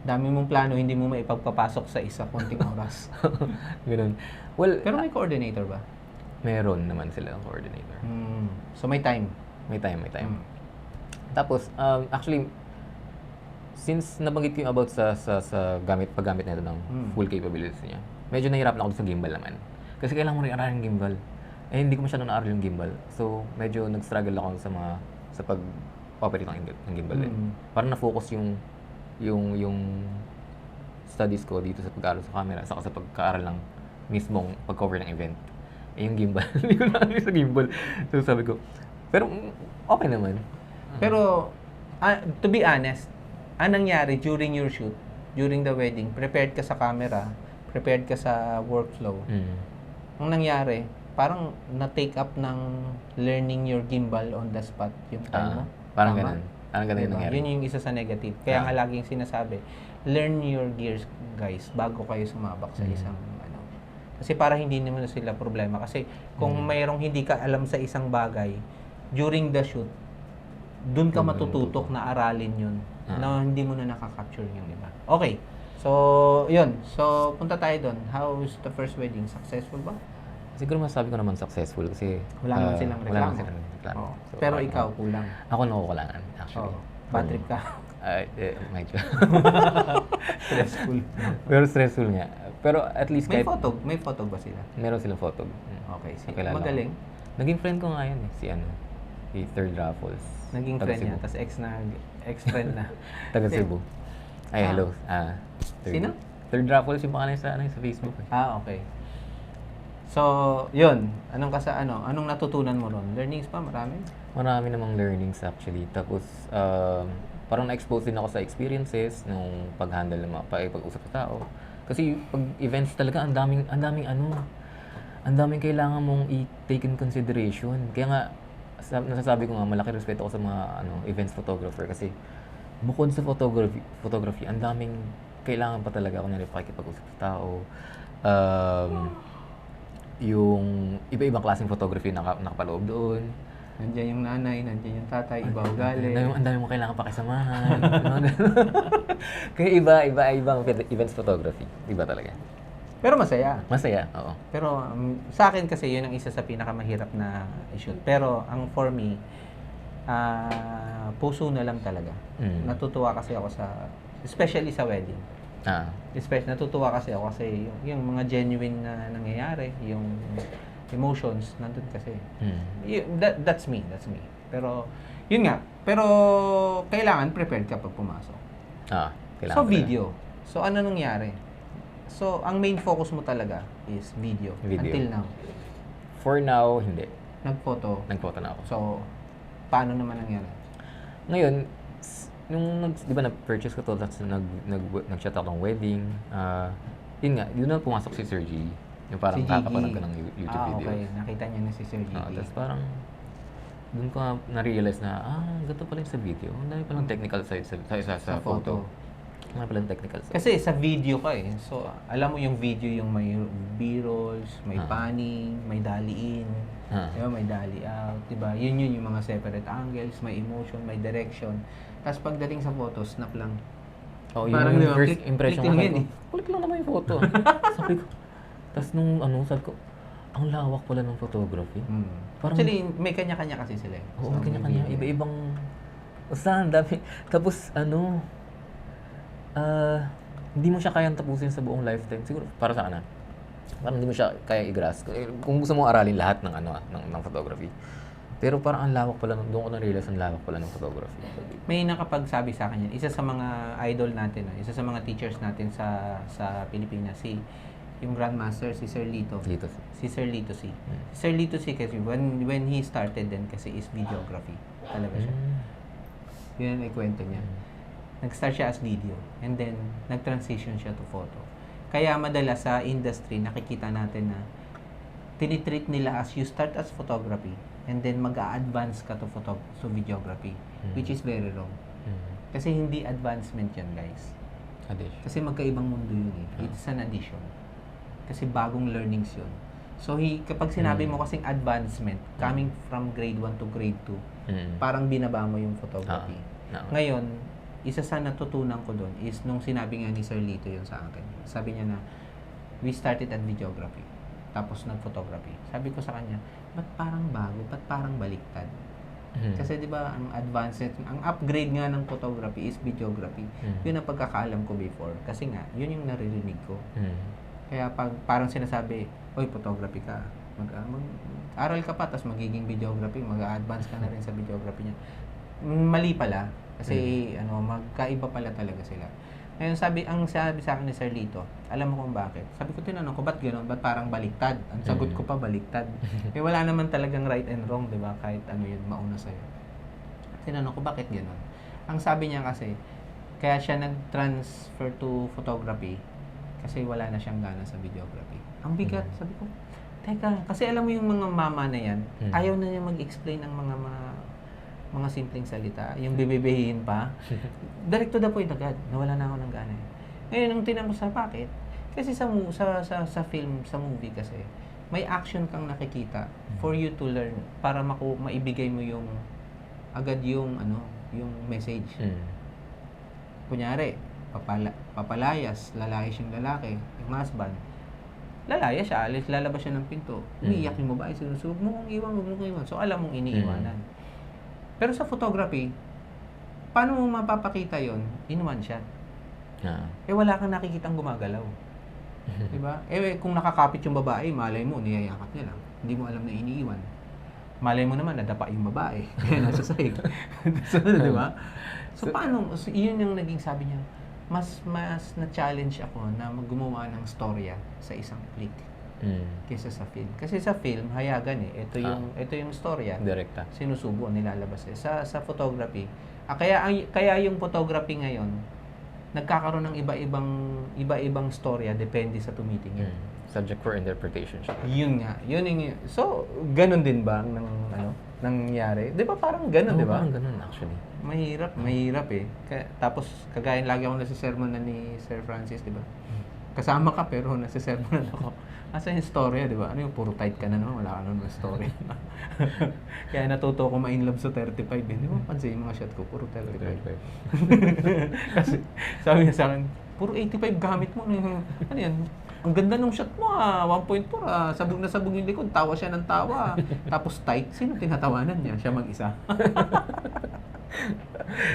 Dami mong plano, hindi mo maipagpapasok sa isa konting oras. ganun. Well, Pero may coordinator ba? meron naman sila ang coordinator. So may time. May time. Tapos, actually, since nabanggit ko yung about sa paggamit nito ng full capabilities niya, medyo nahirapan ako sa gimbal naman. Kasi kailangan mo rin aralin yung gimbal. Hindi ko masyadong naaral yung gimbal. So, medyo nag-struggle ako sa pag-operate ng gimbal din. Parang na-focus yung studies ko dito sa pag-aaral sa camera, saka sa pagkaaral ng mismong pag-cover ng event. Yung gimbal, hindi ko naaral sa gimbal. So, sabi ko, pero okay naman. Pero, to be honest, anong nangyari during your shoot, during the wedding, prepared ka sa camera, prepared ka sa workflow. Ang nangyari, parang na-take up ng learning your gimbal on the spot yung time mo. Parang Tama? ganun. Parang ganun yung nangyari. Yun yung isa sa negative. Kaya nga laging sinasabi, learn your gears, guys, bago kayo sumabak sa isang Kasi para hindi naman sila problema. Kasi kung mayroong hindi ka alam sa isang bagay, during the shoot, dun ka matututok na aralin yun na hindi mo na nakakapture yung iba. Okay. So, yun. So, punta tayo dun. How is the first wedding? Successful ba? Siguro masabi ko naman successful kasi Wala naman silang reklamo. Wala naman silang reklamo. Oo. So, Pero ikaw, kulang. Ako nakukulangan, actually. Bad trip ka. Medyo. Stressful. Pero stressful nga. Pero at least May kahit... May photo ba sila? Meron silang photo. Okay. Nakilala ko. Magaling. Naging friend ko nga yan eh. Si Third Raffles. Naging Taga friend niya. Cebu. Tapos ex-friend na. Taga Cebu. Ay, hello. Sino? Third Raffles yung pangalan sa Facebook eh. Okay. So, yun. Anong natutunan mo ron? Learnings pa? Marami? Marami namang learnings actually. Tapos, parang na-expose din ako sa experiences nung pag-handle ng mga pag-usap sa tao. Kasi pag events talaga, ang daming kailangan mong i-take in consideration. Kaya nga, nasasabi ko nga, malaki respeto ako sa mga events photographer kasi bukod sa photography, ang daming kailangan pa talaga kunyari pakikipag-usap sa tao. Yung iba-ibang klaseng photography na nakapaloob doon. Nandiyan yung nanay, nandiyan yung tatay, iba ugali. Ang dami mo kailangan pakisamahan. Mga ganun. Kaya iba events photography. Iba talaga. Pero masaya. Masaya, oo. Pero sa akin kasi yun ang isa sa pinakamahirap na i-shoot. Pero ang for me, puso na lang talaga. Natutuwa kasi ako especially sa wedding. Natutuwa kasi ako kasi yung mga genuine na nangyayari, yung emotions, nandun kasi. That's me. Pero, yun nga. Pero, kailangan prepared ka pag pumasok. Kailangan So, video. So, ano nangyari? So, ang main focus mo talaga is video. Until now. For now, hindi. Nagphoto na ako. So, paano naman nangyari? Ngayon, di ba na-purchase ko to, tapos nag-shot ako ng wedding. Yun nga, yun na pumasok si Sir G. Yung parang kakapanood ko ng YouTube video. Okay. Nakita niya na si Sir G. Tapos parang, doon ko na-realize na, ganito pala yung sa video. Ang dami palang technical side sa photo. Ang dami palang technical side. Kasi sa video ka eh. So, alam mo yung video, yung may B-rolls, may panning, may dali in, diba? May dali out, diba? Yun yung mga separate angles, may emotion, may direction. Tapos pagdating sa photo, snap lang. Parang yung first impression ko, click lang naman yung photo. Sabi ko, tapos sabi ko, ang lawak pala ng photography. Parang, actually, may kanya-kanya kasi sila eh. Oo, may kanya-kanya. Iba-ibang, ang dami. Tapos, hindi mo siya kayang tapusin sa buong lifetime. Siguro, para sa akin parang hindi mo siya kaya i-grasp. Kung gusto mo aralin lahat ng photography. Pero parang ang lawak pala, doon ko na-realize ang lawak pala ng photography. May nakapagsabi sa akin yan. Isa sa mga idol natin, isa sa mga teachers natin sa Pilipinas, yung Grandmaster, si Sir Lito. Si Sir Lito C. Sir Lito C kasi when he started then kasi is videography. Talaga siya. Yun ang ikwento niya. Nag-start siya as video and then nag-transition siya to photo. Kaya madalas sa industry nakikita natin na tinitreat nila as you start as photography and then mag-a-advance ka to videography, which is very wrong. Kasi hindi advancement yan, guys. Kasi magkaibang mundo yun eh. It's an addition. Kasi bagong learnings yun. So, kapag sinabi mo kasing advancement, coming from grade 1 to grade 2, parang binaba mo yung photography. Ngayon, isa sa natutunan ko doon is nung sinabi nga ni Sir Lito yun sa akin. Sabi niya na, we started at videography. Tapos nag-photography. Sabi ko sa kanya, ba't parang bago? Ba't parang baliktad? Kasi di ba ang advanced, ang upgrade nga ng photography is videography. Yun ang pagkakaalam ko before. Kasi nga, yun yung naririnig ko. Kaya parang sinasabi, oy, photography ka. Aral ka pa, tapos magiging videography, mag-advance ka na rin sa videography niya. Mali pala. Kasi, magkaiba pala talaga sila. Ngayon, ang sabi sa akin ni Sir Lito, alam mo kung bakit? Sabi ko, tinanong ko, ba't gano'n? Ba't parang baliktad? Ang sagot ko pa, baliktad. Wala naman talagang right and wrong, di ba? Kahit yun, mauna sa'yo. Tinanong ko, bakit gano'n? Ang sabi niya kasi, kaya siya nag-transfer to photography kasi wala na siyang gana sa videography. Ang bigat, sabi ko, teka, kasi alam mo yung mga mama na yan, ayaw na niya mag-explain ng mga simpleng salita, yung bibibihin pa. Direct to the point agad, nawala na ako ng gana. Ngayon, ang tinanong ko sa bakit? Kasi sa film, sa movie kasi, may action kang nakikita for you to learn, para maibigay mo yung message. Kunyari, papalayas, lalaki siyang lalaki, yung husband, lalaya siya, lalabas siya ng pinto, umiiyak yung babae, sinusubog mo kung iwan, huwag mo kung iwan. So, alam mong iniiwanan. Pero sa photography, paano mo mapapakita yon? In one shot. Wala kang nakikitang gumagalaw. Diba? Kung nakakapit yung babae, malay mo, niyayakap niya lang. Hindi mo alam na iniiwan. Malay mo naman, nadapa yung babae. Kaya nasa sahig. So, diba? So, paano? So, yun yung naging sabi niya, mas na-challenge ako na gumawa ng storya sa isang click kaysa sa film. Kasi sa film, hayagan eh. Ito yung storya. Direkta. Sinusubo, nilalabas eh. Sa photography. Kaya yung photography ngayon, nagkakaroon ng iba-ibang storya depende sa tumitingin. Subject for interpretation siya. Yun nga. So, ganun din ba ang nangyari? 'Di ba parang ganun, 'di ba? Parang ganun actually. Mahirap eh. Tapos kagaya lagi akong nasisermonan ni Sir Francis, 'di ba? Kasama ka pero nasisermonan ako. Asa yung storya, 'di ba? Ano yung puro tight ka na naman, wala ka naman story. Kaya natuto ko ma-inlove sa 35 eh. Di ba pansin yung mga shot ko, puro 35. Kasi sabi niya sa akin, puro 85 gamit mo. Ano yan? Ang ganda ng shot mo 1.4 sabog na sabog yung likod, tawa siya ng tawa. Tapos tight, sino tinatawanan niya? Siya mag-isa.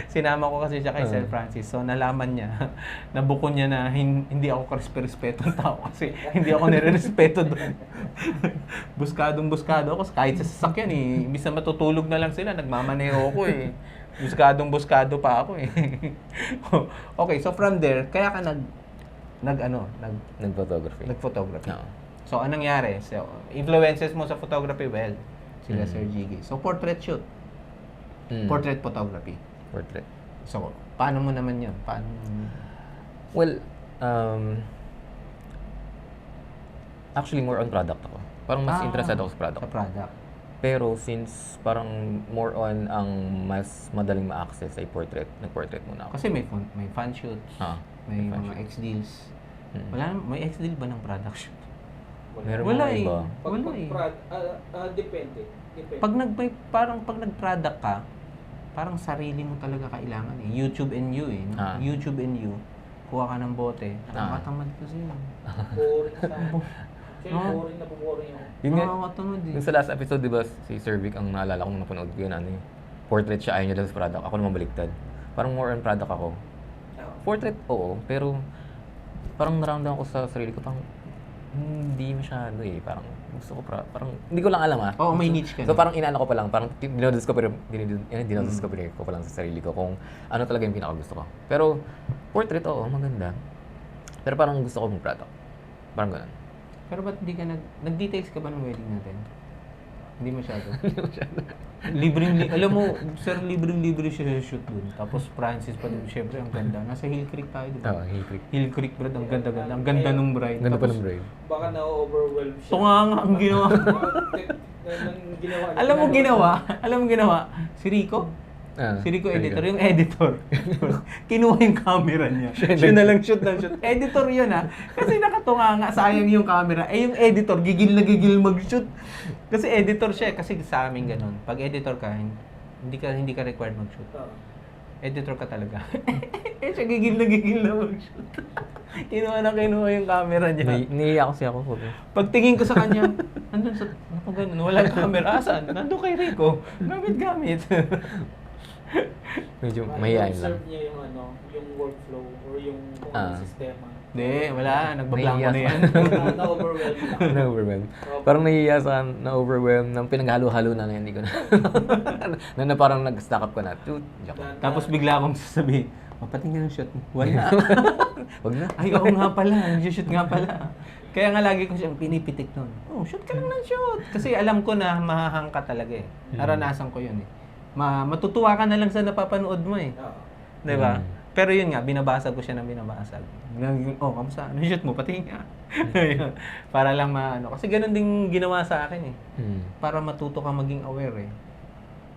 Sinama ko kasi siya kay Sir Francis. So nalaman niya, nabuko niya na hindi ako karespeto ng tao kasi hindi ako nire-respeto doon. Buskado ako kahit sa sasakyan eh. Imbis na matutulog na lang sila, nagmamaneho ako eh. Buskado pa ako eh. Okay, so from there, kaya ka Nag-photography. nag-photography. Oo. So anong nangyari? So influences mo sa photography, well, sila Sir Jiggy. So portrait shoot. Portrait photography. Portrait. So, paano mo naman yun? Well, actually more on product ako. Parang mas interested ako sa product. Sa product. Pero since parang more on ang mas madaling ma-access ay portrait, nag-portrait muna ako. Kasi may fan shoots, may fan mga shoot. X-deals. May X-deal ba ng product shoot? Meron Wala mga eh. iba. Wala eh. Depende. Pag nag-product ka, parang sarili mo talaga kailangan eh. YouTube and you eh. No? YouTube and you. Kuha ka ng bote. Nakakatamad kasi yun. Boring sa boring na boring yung... Yun nga, Nakakatamad eh. yung sa last episode, di ba, si Sir Vic, ang naalala kong napanood ko yun, portrait siya, ayaw niya lang sa product. Ako naman baliktad. Parang more on product ako. Portrait, oo, pero parang naramdaman ko sa sarili ko, parang hindi masyado eh. Parang gusto ko parang hindi ko lang alam Oo, may niche ka So na. parang inaano ko pa lang, parang dinodiscover ko pa lang sa sarili ko kung ano talaga yung pinakagusto ko. Pero portrait, oo, maganda. Pero parang gusto ko yung product. Parang ganun. Pero ba't hindi ka nag-details ka ba ng wedding natin? Hindi masyado. Alam mo, sir, libreng-libre siya sa shoot dun. Tapos Francis pa din, syempre, ang ganda. Nasa Hill Creek tayo, di ba? Oo, Hill Creek. Hill Creek, brad, ang ganda-ganda. Ang ganda nung bride. Ganda pa Tapos, ng bride. Baka na-overwhelm siya. ito nga ang ginawa. Alam mo ginawa? Si Rico? Si Rico editor, yung editor. Kinuha yung camera niya. Siya na lang shoot ng shoot. Editor yun Kasi nakatunga nga, sayang yung camera. Yung editor, gigil na gigil mag-shoot. Kasi editor siya kasi sa amin ganun. Pag editor ka, hindi ka required mag-shoot. Editor ka talaga. Siya gigil na mag-shoot. Kinuha yung camera niya. Niiyak kasi ako. Pagtingin ko sa kanya, nandun sa, ganun, walang camera. Asan? Nandun kay Rico. Gamit. Medyo mahihayin lang. observe niya yung workflow or yung sistema. Hindi, wala. Nagbablanko na yan. Na-overwhelm lang. Na-overwhelm. Parang nahihiya sa na-overwhelm ng pinaghalo-halo na hindi ko na. na parang nag-stack up ko na. Joke. Tapos bigla akong sasabihin, patingin ng shot mo. Wala. Wag na. Ay, oo nga pala. Nag-shoot nga pala. Kaya nga lagi ko siyang pinipitik nun. Shoot ka lang ng shoot. Kasi alam ko na mahahang ka talaga eh. Naranasan ko yun eh. Matutuwa ka na lang sa napapanood mo eh. Diba? Pero yun nga, binabasag ko siya ng binabasag. Kamusta? Ano shoot mo? Patingin nga. Para lang Kasi ganun din ginawa sa akin eh. Para matuto ka maging aware eh.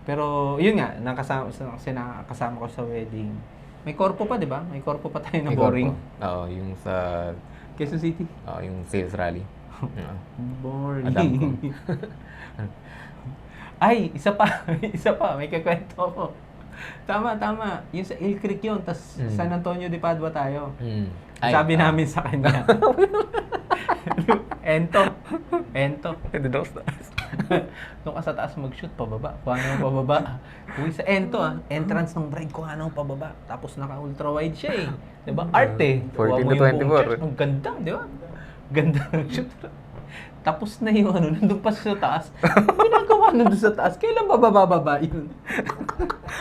Pero yun nga, nakasama ko sa wedding. May korpo pa, di ba? May korpo pa tayo na boring. Oo, yung sa Quezon City. yung sales rally. Boring. Adam ko. Ay, isa pa, may kakwento ko. Tama. Yung sa Hill Creek yun, tas San Antonio de Padua tayo. Sabi namin sa kanya. Ento. Doon ka sa taas mag-shoot, pababa. Kuha na pababa. Uy, sa Ento entrance ng bride, kuha na pababa. Tapos naka-ultra-wide siya eh. Diba? Art eh. 14 to 24. Ang ganda, di ba? Ganda ng shoot. Tapos na yung nandun pa sa taas. Ano ginagawa nandun sa taas? Kailan bababa yun?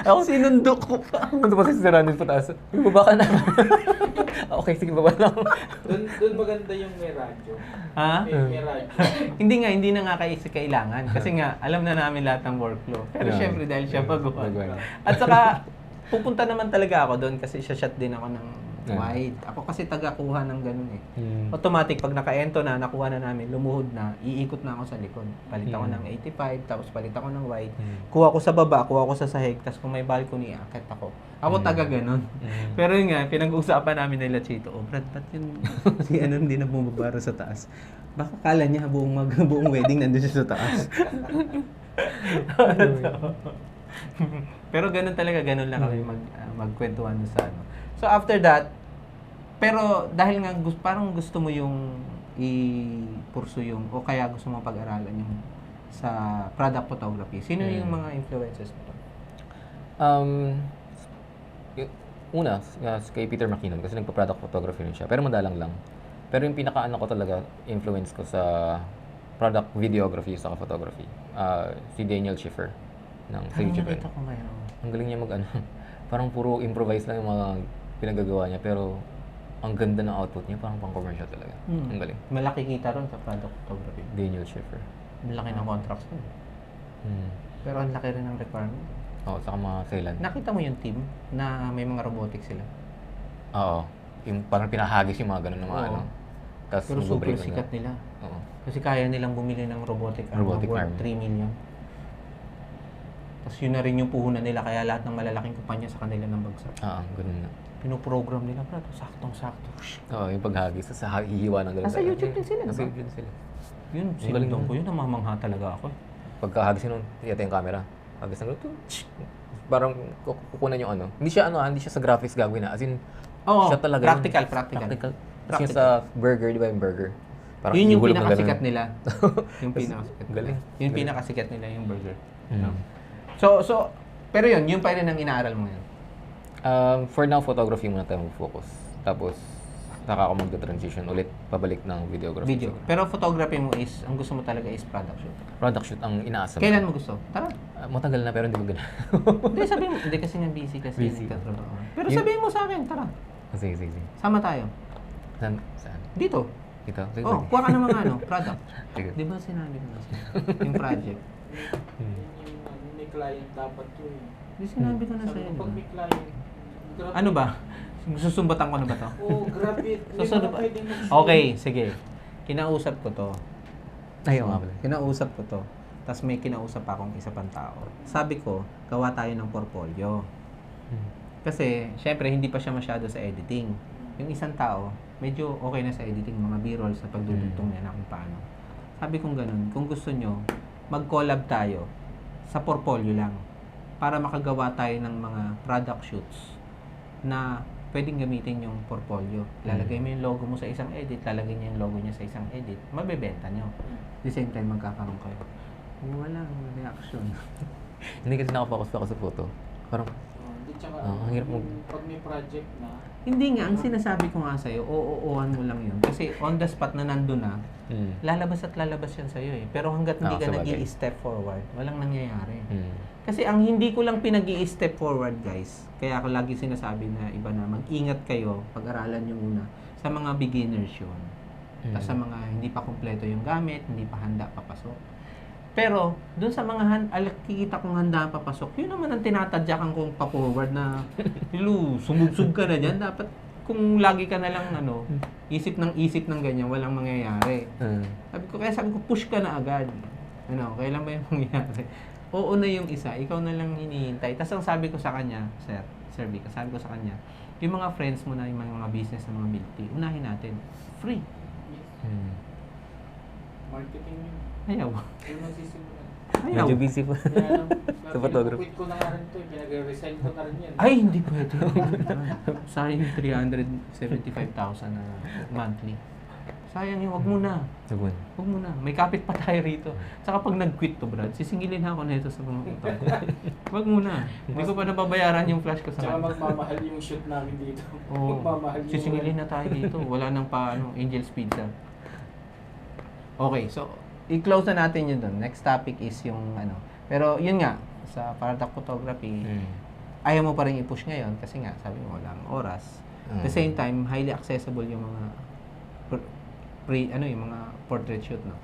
Ako sinundo ko pa. Nandun pa si Sir Randy pa taas. Baba ka na. Okay, sige, baba lang. Doon maganda yung may radyo. Ha? May radyo. Hindi na nga kailangan. Kasi nga, alam na namin lahat ng workflow. Pero syempre dahil siya magawa. At saka, pupunta naman talaga ako doon kasi shot din ako ng wide. Ako kasi taga-kuha ng ganun eh. Mm. Automatic, pag naka-ento na, nakuha na namin, lumuhod na, iikot na ako sa likod. Palit ako ng 85, tapos palit ako ng wide. Kuha ko sa baba, kuha ko sa sahig, tapos kung may balcony, akit ako. Ako taga ganun. Pero yun nga, pinag-uusapan namin nila Chito, Brad, ba't yun si ano hindi na bumabara sa taas? Baka kala niya buong wedding nandun siya sa taas. Pero ganun talaga, ganun lang kami magkwentuhan sa ano. So after that, pero dahil nga parang gusto mo yung i-pursue yung, o kaya gusto mo pag-aralan yung sa product photography, sino yung mga influences mo? Una, kay Peter McKinnon kasi nagpa-product photography rin siya. Pero madalang lang. Pero yung pinaka-ano ko talaga, influence ko sa product videography sa photography. Si Daniel Schiffer sa YouTube. Nakita ko ngayon. Ang galing niya parang puro improvise lang yung mga pinagagawa niya. Pero ang ganda ng output niya, parang pang-commercial talaga. Ang galing. Malaki kita ron sa product photography. Daniel Schiffer. Malaki ng contracts nun. Pero ang laki rin ng requirement. Oo, saka mga Thailand. Nakita mo yung team na may mga robotics sila? Oo. Yung parang pinahagis yung mga ganun ng mga Oo. ano. Tapos Pero super mag-break sikat na. nila. Oo. Kasi kaya nilang bumili ng robotic arm Robotic worth arm. 3 million. Tapos yun na rin yung puhunan nila, kaya lahat ng malalaking kumpanya sa kanila nang bagsak. Ganun na. Pinoprogram nila, bro, saktong-sakto. Oo, yung paghagis, sa hihiwa ng ganun. Nasa YouTube din sila, Nasa diba? YouTube din sila. Yun, Ang galing sinundong nun. ko yun, namamangha talaga ako. Pagkahagis yun, yata yung camera. Hagis ng ganun. Parang kukunan yung ano. Hindi siya sa graphics gagawin na. As in, Oo, siya talaga yun. practical. Tapos yung sa burger, di ba yung burger? Parang Yun yung ihulog ng pinakasikat ganun. nila. Yung pinakasikat nila. Galing. Yung pinakasikat nila, yung burger. Mm. So, pero yun pa rin ang inaaral mo yun. For now, photography muna tayo mag-focus. Tapos, saka ako mag-transition ulit pabalik ng videography. Video. Pero photography mo is, ang gusto mo talaga is product shoot. Product shoot ang inaasam. Kailan mo gusto? Tara. Matagal na pero hindi ko gana. Hindi, sabihin mo. Hindi kasi nga busy kasi Busy. nagtatrabaho. Pero Yun- sabihin mo sa akin, tara. Sige. Sama tayo. Saan? Dito. Dito? Sige. Oh, kuha ka ng mga product. Sige. Di ba sinabi ko na sa'yo? Yung project. Yung may client dapat yun. Di sinabi ko na Sabi sa'yo. ko, pag di may ba? client, grabe. Ano ba? Susumbatan ko na ba to? Oo, grabe. Hindi Susunod mo ba? pwedeng mag-shoot. Okay, sige. Kinausap ko to. Ayaw nga pala. Kinausap ko to. Tapos may kinausap akong isa pang tao. Sabi ko, gawa tayo ng portfolio. Kasi, syempre, hindi pa siya masyado sa editing. Yung isang tao, medyo okay na sa editing, mga b-rolls na pagdudugtong niya na kung paano. Sabi kong ganun, kung gusto nyo, mag-collab tayo sa portfolio lang para makagawa tayo ng mga product shoots na pwedeng gamitin yung portfolio. Lalagay mo yung logo mo sa isang edit, lalagay niya yung logo niya sa isang edit, mabebenta nyo. At the same time, magkakaroon kayo. Walang reaction. Hindi kasi nakafocus ako sa photo. Parang, Hindi, tsaka, ang hirap pag may project na, Hindi nga, ang sinasabi ko nga sa'yo, oo-oan mo lang yun. Kasi on the spot na nandun na, lalabas at lalabas yan sa'yo eh. Pero hanggat hindi ka sabagay. nag-i-step forward, walang nangyayari. mm. Kasi ang hindi ko lang pinag-i-step forward, guys, kaya ako lagi sinasabi na iba na, mag-ingat kayo, pag-aralan nyo muna, sa mga beginners yun. Tapos sa mga hindi pa kumpleto yung gamit, hindi pa handa papasok. Pero, dun sa mga kikita kong handa papasok, yun naman ang tinatadyakan kong pa-forward na, sumubsub ka na dyan. Dapat, kung lagi ka na lang, isip ng ganyan, walang mangyayari. Sabi ko, push ka na agad. Kailan ba yung mangyayari? Oo na yung isa, ikaw na lang hinihintay. Tapos ang sabi ko sa kanya, Sir Vic, sabi ko sa kanya, yung mga friends mo na, yung mga business na mga milk tea, unahin natin. Free. marketing yun. Ayaw. Yung nagsisimulan. Ayaw. Medyo busy pa. Kaya lang, Sa photography. quit ko na nga rin ito. Pinag-resign ko na rin yan. Ay, hindi pwede. Sayang yung 375,000 na monthly. Sayang yung, wag mo na. Sagun. Huwag mo na. May kapit pa tayo rito. Saka pag nag-quit to, Brad, sisingilin ako nito sa mga utang ko. Huwag mo na. Hindi ko pa nababayaran yung flash ko sa Tsaka kanya. magmamahal yung shoot namin dito. Oo. Magmamahal yung... Sisingilin na tayo dito. Wala nang pa, Angel's Pizza. Okay, so, i-close na natin yun dun. Next topic is yung, Pero, yun nga, sa product photography, ayaw mo pa rin i-push ngayon kasi nga, sabi mo, walang oras. At the same time, highly accessible yung mga yung mga portrait shoot, no?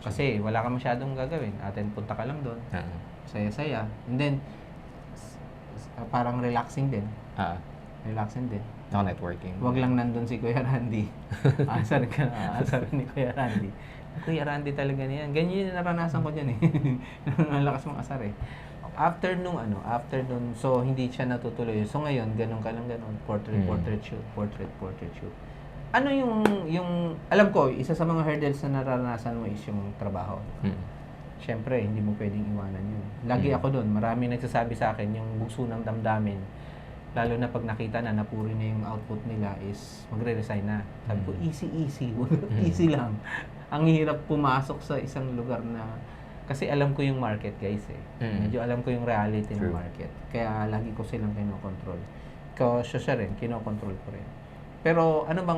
Kasi wala ka masyadong gagawin. Punta ka lang doon. Saya-saya. And then, parang relaxing din. Relaxing din. Saka networking. Wag lang nandun si Kuya Randy. Asar ka, asar ni Kuya Randy. Kuya Randy talaga niyan. Ganyan yung naranasan ko dyan eh. Ang lakas mong asar eh. After nung, so hindi siya natutuloy. So ngayon, ganun ka lang ganun. Portrait shoot. Ano yung, alam ko, isa sa mga hurdles na naranasan mo is yung trabaho. Siyempre, hindi mo pwedeng iwanan yun. Lagi ako doon. Marami nagsasabi sa akin yung bugso ng damdamin. Lalo na pag nakita na napuri na yung output nila is magre-resign na. Sabi ko, easy. Easy lang. Ang hirap pumasok sa isang lugar na kasi alam ko yung market, guys eh. Medyo alam ko yung reality ng market. Kaya lagi ko silang kinokontrol. Siya rin, kinokontrol ko rin. Pero ano ba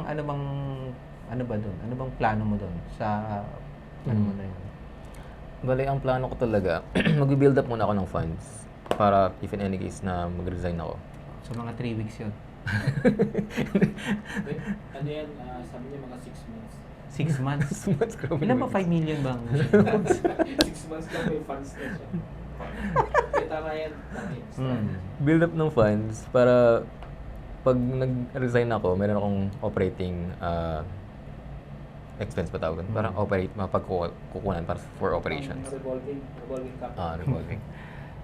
doon? Ano bang plano mo doon sa ano mo na yun? Bale, ang plano ko talaga, mag-build up muna ako ng funds para if in any case na mag-resign ako. So mga 3 weeks yun. Ano yan, sabi niya mga 6 months. 6 months? 6 months, grabe Ilan ba naman. 5 million bang? 6 months lang may funds na siya. Kaya tama yan. Build up ng funds para pag nag-resign ako, meron akong operating expense pa tawag. Parang mapagkukunan para for operations. Revolving cap. Revolving.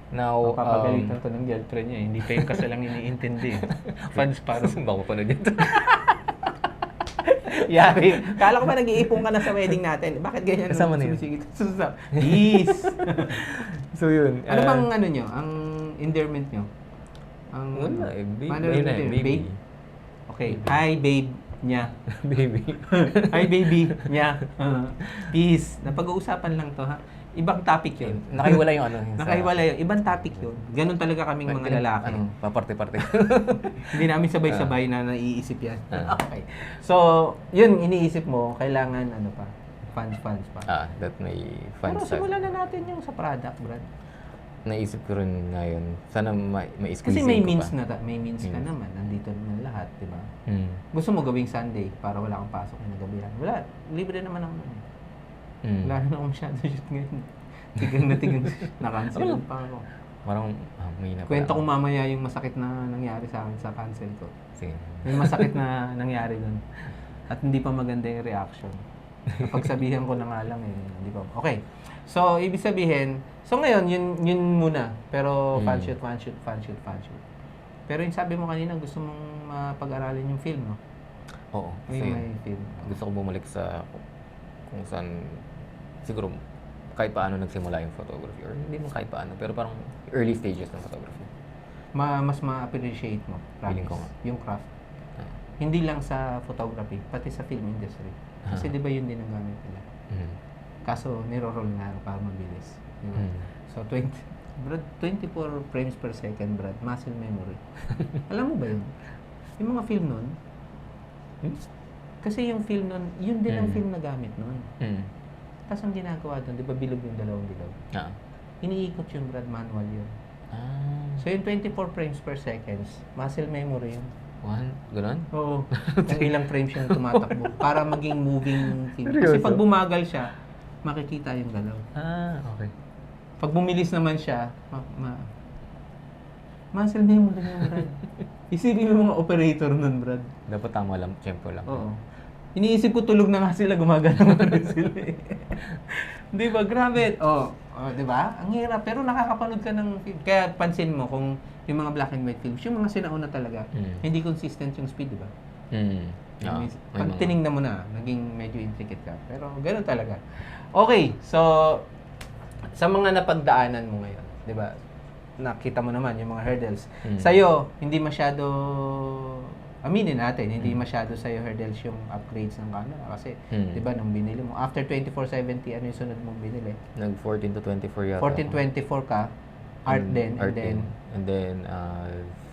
Now, Papagalitan to ng girlfriend niya. Hindi pa yung kasalang iniintindi. Funds para sa... baka mapanood yun. Yari. Kala ko ba nag-iipon ka na sa wedding natin? Bakit ganyan? Kasama na yun. Sumisigit? Yes! So yun. Ano bang ano nyo? Ang endearment nyo? Ang Wala eh. Baby. manner of Ayun na, endearment? baby. Okay. Hi, babe niya. Baby. Hi, baby niya. Peace. Napag-uusapan lang to, ha? Ibang topic yun. Nakaiwala yung ano. Nakaiwala yun. Ibang topic yun. Ganun talaga kaming mga lalaki. Paparte-parte. Hindi namin sabay-sabay na naiisip yan. Okay. So, yun, iniisip mo, kailangan ano pa? Funds pa. That may Pero funds. simulan na natin yung sa product, Brad. Naisip ko rin ngayon. Sana ma-squeeze Kasi may ko means pa. may means ka naman. Nandito naman lahat, di ba? Mm. Gusto mo gawing Sunday para wala kang pasok na gabihan. Wala. Libre naman ako nun. Wala na akong masyado shoot ngayon. Tigang na-cancel pa ako. Parang, may na Kwento ko mamaya yung masakit na nangyari sa akin sa cancel ko. Sige. May masakit na nangyari nun. At hindi pa maganda yung reaction. Pagsabihan ko na nga lang eh. Hindi pa. Okay. So, ibig sabihin, so ngayon, yun muna. Pero fan shoot. Pero yung sabi mo kanina, gusto mong mapag-aralin yung film, no? Oo. May Kasi film. gusto ko bumalik sa kung saan siguro kahit paano nagsimula yung photography or hindi mo kahit paano pero parang early stages ng photography. Mas ma-appreciate mo, Feeling promise, ko nga. yung craft. Ah. Hindi lang sa photography, pati sa film industry. Kasi di ba yun din ang gamit nila? Mm. Kaso niro-roll nga para mabilis. Di ba? Mm. So 24 frames per second, Brad, muscle memory. Alam mo ba yun? Yung mga film nun, kasi yung film nun, yun din ang film na gamit nun. Mm. Tapos ang ginagawa doon, di ba bilog yung dalawang bilog? Ah. Iniikot yung Brad, manual yun. Ah. So yung 24 frames per seconds, muscle memory yun. Ganun? Oo. Kung ilang frames yung tumatakbo para maging moving film. Kasi Seryoso? pag bumagal siya, makikita yung galaw. Okay. Pag bumilis naman siya, muscle memory yung Brad. Isipin mo mga operator nun, Brad. Dapat tama lang, tempo lang. Oo. Iniisip ko tulog na nga sila, gumagalaw na rin sila eh. Di ba? Grabe. Di ba? Ang hirap. Pero nakakapanood ka ng film. Kaya pansin mo kung yung mga black and white films, yung mga sinauna talaga, hindi consistent yung speed, di ba? Pag tinignan mo na, naging medyo intricate ka. Pero ganoon talaga. Okay, so sa mga napagdaanan mo ngayon, di ba? Nakita mo naman yung mga hurdles. Sa'yo, hindi masyado, aminin natin, hindi masyado sa'yo hurdles yung upgrades ng camera. Kasi, di ba, nung binili mo, after 2470, ano yung sunod mong binili? Nag 14 to 24 yata. 1424 ka, art din, and then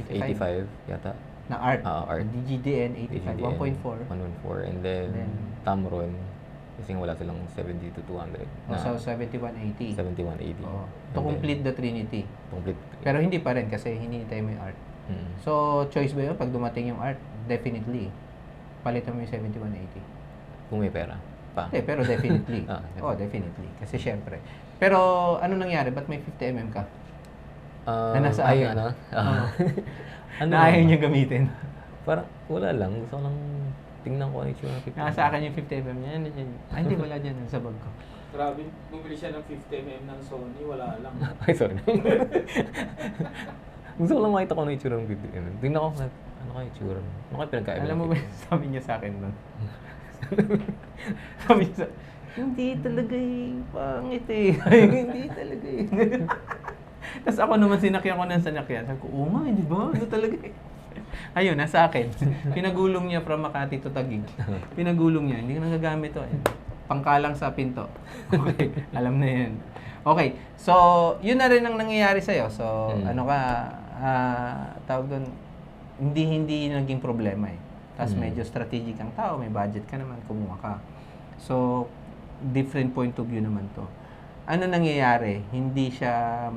85 yata. na art. Art. DGDN 85, 1.4. 1.4 and then Tamron kasi wala silang 70 to 200. So, 7180. 7180. To complete the Trinity. Complete. Pero hindi pa rin kasi hinihintay mo yung art. So, choice ba yun? Pag dumating yung art, definitely, palitan mo yung 7180. Kung may pera pa. Hindi, pero definitely. Definitely. Kasi syempre. Pero, ano nangyari? Ba't may 50mm ka? Na nasa akin? Ano na ayaw naman? niya gamitin. Parang wala lang. Gusto ko lang tingnan ko ano yung itsura ng 50. Nasa akin yung 50mm niya. Ay, hindi, wala dyan. Sa bag ko. Grabe, bumili siya ng 50mm ng Sony, wala lang. Ay, sorry. Gusto ko lang makita ko ano yung itsura ng 50mm. Tingnan ko, ano kaya yung itsura? Ano kaya pinagkaiba? Alam ng mo ba, 50mm? sabi niya sa akin nun. Sabi niya sa hindi talaga pangit eh. Hindi talaga eh. Tapos ako naman sinakyan ko ng sanakyan. Sabi ko, oo nga, di ba? Ano talaga eh. Ayun, nasa akin. Pinagulong niya from Makati to Taguig. Pinagulong niya. Hindi ko nagagamit to. Pangkalang sa pinto. Okay, alam na yan. Okay, so yun na rin ang nangyayari sa'yo. So ano ka, tawag doon, hindi naging problema eh. Tapos medyo strategic ang tao, may budget ka naman, kumuha ka. So, different point of view naman to. Ano nangyayari? Hindi siya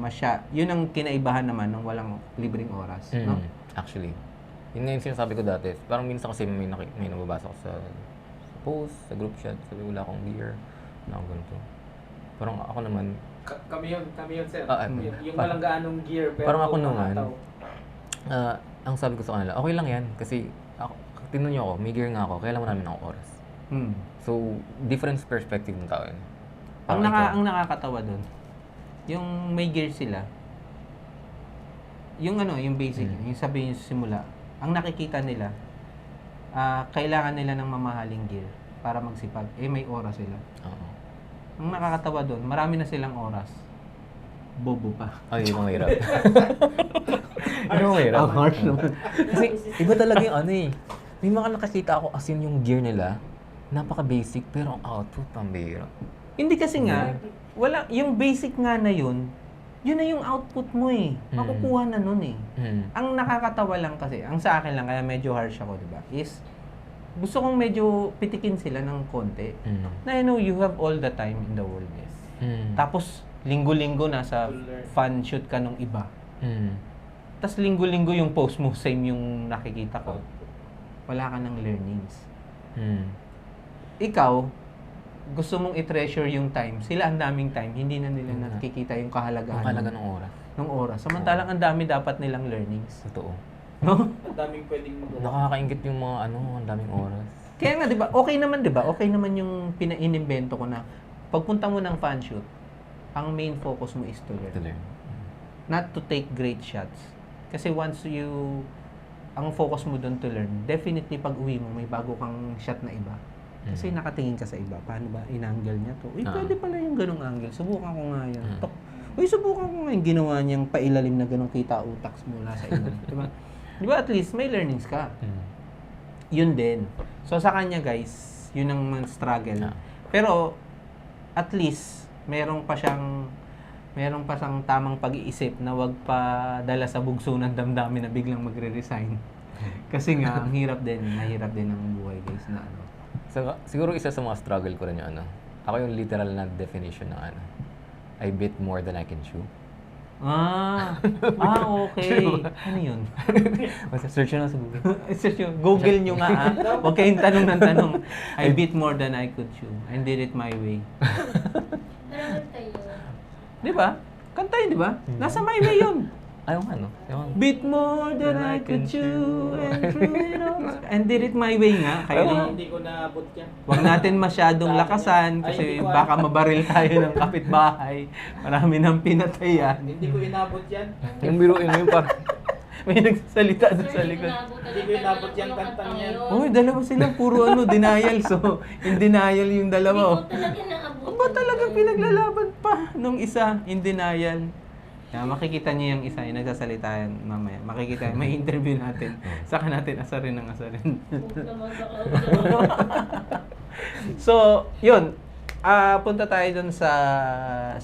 yun ang kinaibahan naman ng walang libreng oras, no? Actually, yun nga yung sinasabi ko dati. Parang minsan kasi may nababasa ko sa post, sa group chat, sabi wala akong gear, wala akong ganito. Parang ako naman, Kami yun, sir. Ano? Yung walang gaanong gear, pero parang ako naman, nakataw. ang sabi ko sa kanila, okay lang yan. Kasi, tinan nyo ako, may gear nga ako, kailangan namin ng oras. So, different perspective ng tao yun. Ang Parang ikaw, nakakatawa doon, yung may gear sila, yung yung basic, yung sabihin sa simula, ang nakikita nila, kailangan nila ng mamahaling gear para magsipag. Eh, may oras sila. Oo. Ang nakakatawa doon, marami na silang oras. Bobo pa. Ay, yun ang mahirap. Yun ang mahirap. Ang harsh naman. Kasi, iba talaga yung ano eh. May mga nakakita ako as in yung gear nila, napaka-basic, pero ang output, pambihira. Hindi kasi nga, yung basic nga na yun na yung output mo eh. Makukuha na nun eh. Ang nakakatawa lang kasi, ang sa akin lang, kaya medyo harsh ako, di ba, is, gusto kong medyo pitikin sila ng konti. Na you have all the time in the world, yes. Tapos, linggo-linggo nasa fan shoot ka nung iba. Tapos, linggo-linggo yung post mo, same yung nakikita ko. Wala ka ng learnings. Ikaw, gusto mong i-treasure yung time. Sila ang daming time, hindi na nila nakikita yung kahalagahan. Ang halaga ng oras. Ng oras. Samantalang ang dami dapat nilang learnings. Totoo. No? Ang daming pwedeng magawa. Nakakaingit yung mga ang daming oras. Kaya nga, di ba? Okay naman, di ba? Okay naman yung inimbento ko na pagpunta mo ng fan shoot, ang main focus mo is to learn. To learn. Not to take great shots. Kasi once ang focus mo doon to learn, definitely pag uwi mo, may bago kang shot na iba. Kasi nakatingin ka sa iba. Paano ba in-angle niya to? Uy, pwede pala yung ganong angle. Subukan ko nga yan. Uy, subukan ko nga yung ginawa niyang pailalim na ganong kita utaks mula sa iba. Diba? Diba at least may learnings ka. Yun din. So sa kanya guys, yun ang struggle. Pero at least meron pa siyang tamang pag-iisip na wag pa dala sa bugso ng damdamin na biglang magre-resign. Kasi nga, ang mahirap din ang buhay guys na ano. So, siguro isa sa mga struggle ko rin yung ano. Ako yung literal na definition ng ano. I bit more than I can chew. Okay. Ano yun? Basta search nyo lang sa Google. Search yun. Google nyo nga Huwag kayong tanong ng tanong. I bit more than I could chew and did it my way. Di ba? Kanta yun, di ba? Nasa my way yun. Ayaw nga, no? Bit more than I could chew and threw it all. And did it my way nga. Kaya Hindi ko naabot yan. huwag natin masyadong lakasan kasi baka mabaril tayo ng kapitbahay. Marami nang pinatayan. Hindi ko inabot yan. Yung biruin mo yung parang... May nagsasalita doon sa likod. Hindi ko inabot yan kantang yan. Uy, dalawa sila. Puro denial. So, in denial yung dalawa. Ba talagang pinaglalaban pa nung isa, in denial. Makikita niyo yung isa, yung nagsasalita yan mamaya. Makikita, may interview natin. Saka natin asarin ng asarin. So, yun. Punta tayo dun sa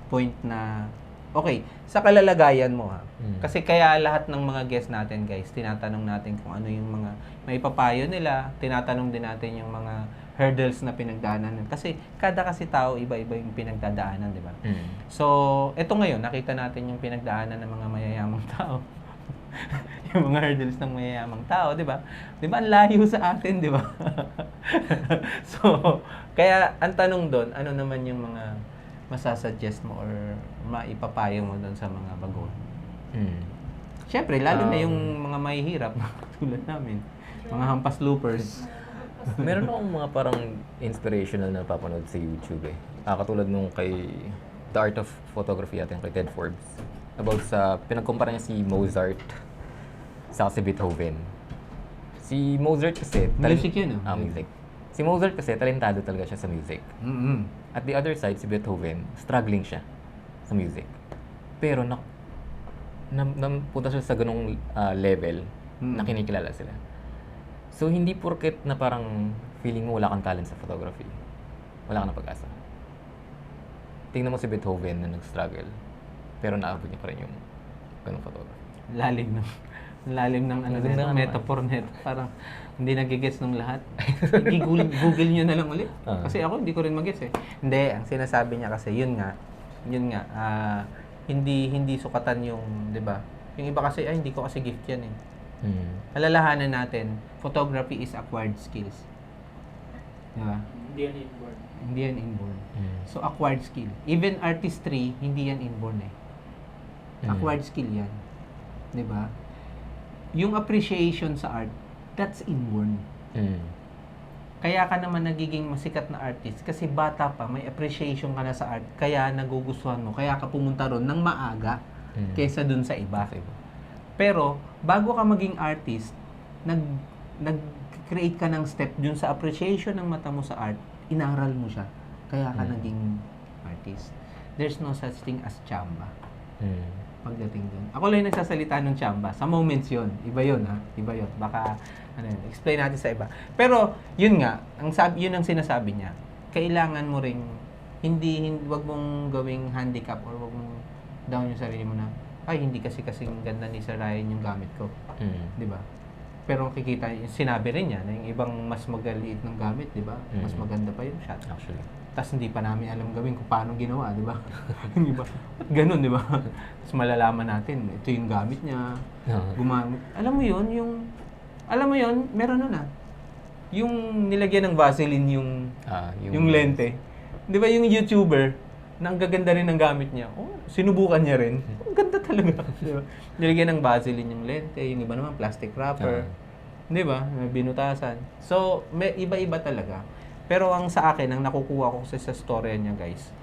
point na, okay, sa kalalagayan mo ha. Kasi kaya lahat ng mga guests natin guys, tinatanong natin kung ano yung mga maipapayo nila, tinatanong din natin yung mga hurdles na pinagdaanan. Kasi kasi tao, iba-iba yung pinagdadaanan, di ba? So, eto ngayon, nakita natin yung pinagdaanan ng mga mayayamang tao. Yung mga hurdles ng mayayamang tao, di ba? Di ba, ang layo sa atin, di ba? So, kaya ang tanong doon, ano naman yung mga masasuggest mo or maipapayo mo doon sa mga baguhan? Siyempre, lalo na Um, yung mga mahihirap tulad namin. Mga hampas loopers. Meron akong mga parang inspirational na napapanood sa YouTube eh. Katulad nung kay The Art of Photography atin kay Ted Forbes. About sa, pinagkumpara niya si Mozart sa si Beethoven. Si Mozart kasi... Music yun, ah. Music. Si Mozart kasi, talentado talaga siya sa music. Mm-mm. At the other side, si Beethoven, struggling siya sa music. Pero napunta siya sa ganung level na kinikilala sila. So, hindi porket na parang feeling mo wala kang talent sa photography. Wala kang pag-asa. Tingnan mo si Beethoven na nag-struggle. Pero naabot niya pa rin yung ganung photography. Lalim ng ano Ganda nito, naman. metaphor nito. Parang hindi nagigets ng lahat. Google nyo na lang ulit. Kasi ako hindi ko rin magets eh. Hindi, ang sinasabi niya kasi yun nga, hindi sukatan yung, 'di ba? Yung iba kasi hindi ko kasi gift 'yan eh. Alalahanan natin, photography is acquired skills. 'Di ba? Hindi yan inborn. Hindi yan inborn. So acquired skill. Even artistry, hindi yan inborn eh. Acquired skill yan. 'Di ba? Yung appreciation sa art, that's inborn. Kaya ka naman nagiging masikat na artist kasi bata pa, may appreciation ka na sa art, kaya nagugustuhan mo, kaya ka pumunta ron ng maaga kaysa dun sa iba. Pero, bago ka maging artist, nag-create ka ng step dun sa appreciation ng mata mo sa art, inaral mo siya, kaya ka naging artist. There's no such thing as chamba pagdating dun. Ako lang yung nagsasalita ng chamba. Sa moments yun. Iba yun, ha? Iba yun. Baka, explain natin sa iba. Pero, yun nga, yun ang sinasabi niya. Kailangan mo ring, wag mong gawing handicap or wag mong down yung sarili mo na, ay, hindi kasing ganda ni Sir Ryan yung gamit ko. Di ba? Pero kikita, sinabi rin niya na yung ibang mas magaliit ng gamit, di ba? Mas maganda pa yung shot. Actually. Tapos hindi pa namin alam gawin kung paano ginawa, di ba? Di ba? Ba't ganun, di ba? Tapos malalaman natin, ito yung gamit niya, gumamit. Alam mo yun, meron nun ah. Yung nilagyan ng Vaseline yung lente. Di ba yung YouTuber, na ang gaganda rin ng gamit niya, sinubukan niya rin. Ang ganda talaga. Di ba? Nilagyan ng Vaseline yung lente, yung iba naman plastic wrapper. Di ba? May binutasan. So, may iba-iba talaga. Pero ang sa akin, ang nakukuha ko sa story niya, guys,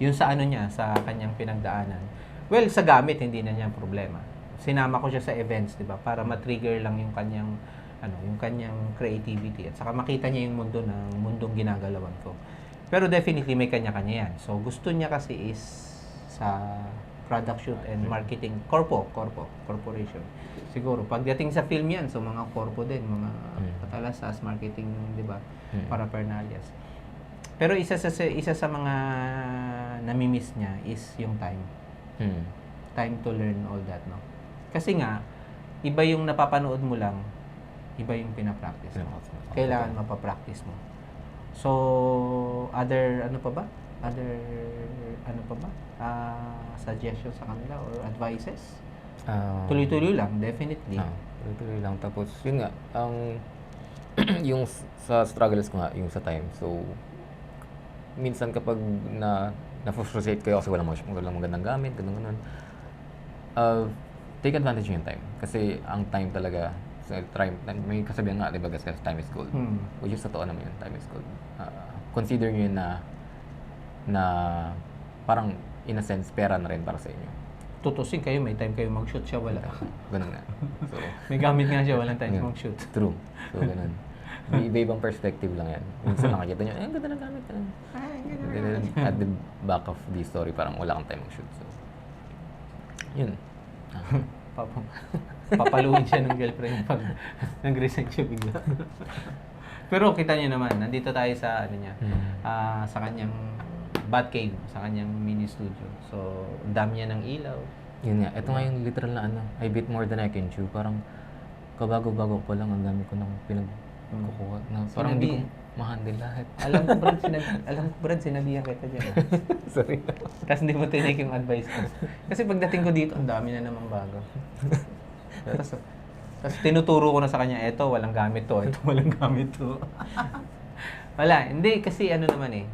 yung sa ano niya, sa kanyang pinagdaanan. Well, sa gamit, hindi na niya problema. Sinama ko siya sa events, di ba? Para ma-trigger lang yung kanyang, yung kanyang creativity. At saka makita niya yung mundong ginagalawan ko. Pero definitely, may kanya-kanya yan. So, gusto niya kasi is sa product shoot and marketing, corporation. Siguro, pagdating sa film yan, so mga corpo din, mga patalasas, marketing, di ba? Paraphernalias. Pero isa sa mga nami-miss niya is yung time. Time to learn all that, no? Kasi nga, iba yung napapanood mo lang, iba yung pinapractice mo. Kailangan mapapractice mo. So, other suggestions sa kanila or advices? Tuloy-tuloy lang, definitely. Tuloy-tuloy lang. Tapos, yun nga, yung sa struggles ko nga, yung sa time. So, minsan kapag na-frustrate kayo kasi walang magandang gamit, ganun. Take advantage yung time. Kasi ang time talaga, may kasabihan nga, di ba, guys, time is gold. Which is totoo naman yun, time is gold. Consider nyo yun na parang, in a sense, pera na rin para sa inyo. Tutusin kayo, may time kayo mag-shoot, siya wala. Ganun nga. So, may gamit nga siya, walang time mag-shoot. True. So, ganun. Iba-ibang perspective lang yan. Minsan nakakita nyo, ang ganda ng gamit. At the back of the story, parang wala kang time mag-shoot. So, yun. Papaluin siya ng girlfriend pag nag-resign siya bigla. Pero kita niyo naman, nandito tayo sa sa kanyang Batcave, sa kanyang mini studio. So, ang dami niya ng ilaw. Yun nga, ito nga yung literal na I bit more than I can chew. Parang kabago-bago pa lang, ang dami ko nang pinagkukuha. Parang hindi ko ma-handle lahat. Alam ko, Brad, sinabihan kita dyan. Sorry. Tapos hindi mo tinake yung advice ko. Kasi pagdating ko dito, ang dami na namang bago. Tapos tinuturo ko na sa kanya, eto, walang gamit to. Eto, walang gamit to. Wala. Hindi, kasi ano naman eh.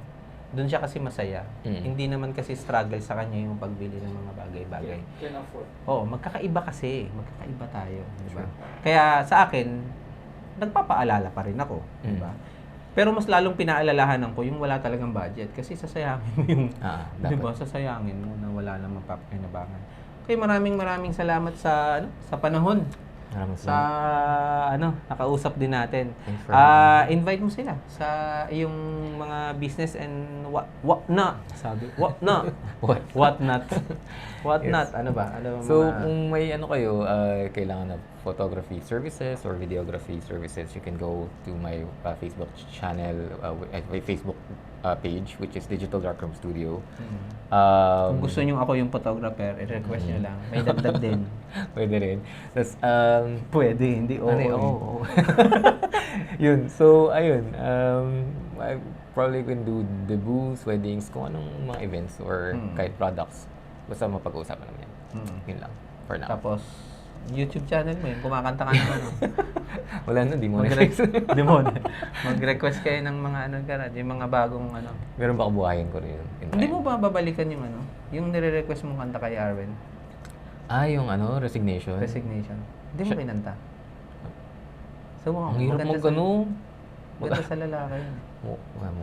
doon siya kasi masaya. Mm. Hindi naman kasi struggle sa kanya yung pagbili ng mga bagay-bagay. Can afford. Oo, magkakaiba kasi. Magkakaiba tayo, di ba? Kaya sa akin, nagpapaalala pa rin ako, di ba? Pero mas lalong pinaalalahanan ko yung wala talagang budget kasi sasayangin mo yung, di ba? Sasayangin mo na wala namang papakinabangan. Okay, maraming salamat sa sa panahon. Maraming Sa nakausap din natin. Thanks for having me. Invite mo sila sa iyong mga business and what not. Sabi, what not. What? What not. What Yes. not. Ano ba? Ano ba So, mga- kung may kayo, kailangan ng photography services or videography services, you can go to my Facebook channel, my Facebook page, which is Digital Darkroom Studio. Kung gusto nyo ako yung photographer, i-request nyo lang. May dagdag din. Pwede rin. Tapos, Pwede, hindi. Oo. oo. Yun. So, ayun. I probably can do debuts, weddings, kung anong mga events or kahit products. Basta mapag-uusapan naman yan. Yun lang. For now. Tapos, YouTube channel mo yun. Kumakanta ka naman. Wala na, di mo na. Mag-request kayo ng mga yung mga bagong Meron ba buhayin ko rin yun? in Hindi time? mo ba babalikan yung yung nire-request mong kanta kay Arwen? Yung resignation. Resignation. Hindi mo kinanta. So, Ang hirap Maganda sa lalaki.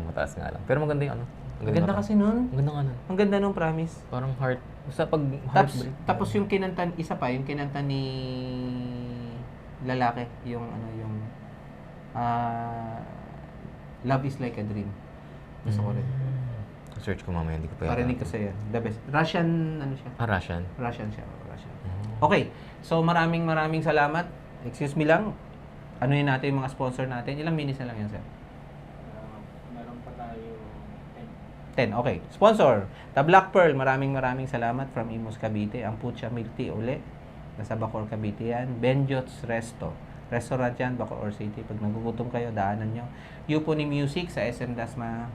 mataas nga lang. Pero maganda yung Ang ganda kasi nun. Ang ganda nga nun. Ang ganda nung promise. Parang heart. Basta pag Tapos, heartbreak. tapos yung kinanta, isa pa, yung kinanta ni lalaki, yung Love is like a dream. Gusto ko rin. Search ko mamaya, hindi ko pa Parinig ko sa'yo. The best. Russian, siya? Russian. Russian siya. Russian. Okay. So, maraming salamat. Excuse me lang. Ano yun natin yung mga sponsor natin? Ilang minutes na lang yan, sir? Meron pa tayo 10. Okay. Sponsor. The Black Pearl. Maraming salamat from Imus Cavite. Ang Pucha Milk Tea uli. Nasa Bacoor, Cavite yan. Benjot's Resto. Restaurant yan, Bacoor City. Pag nagugutom kayo, daanan nyo. Yuponi Music sa SM Dasma.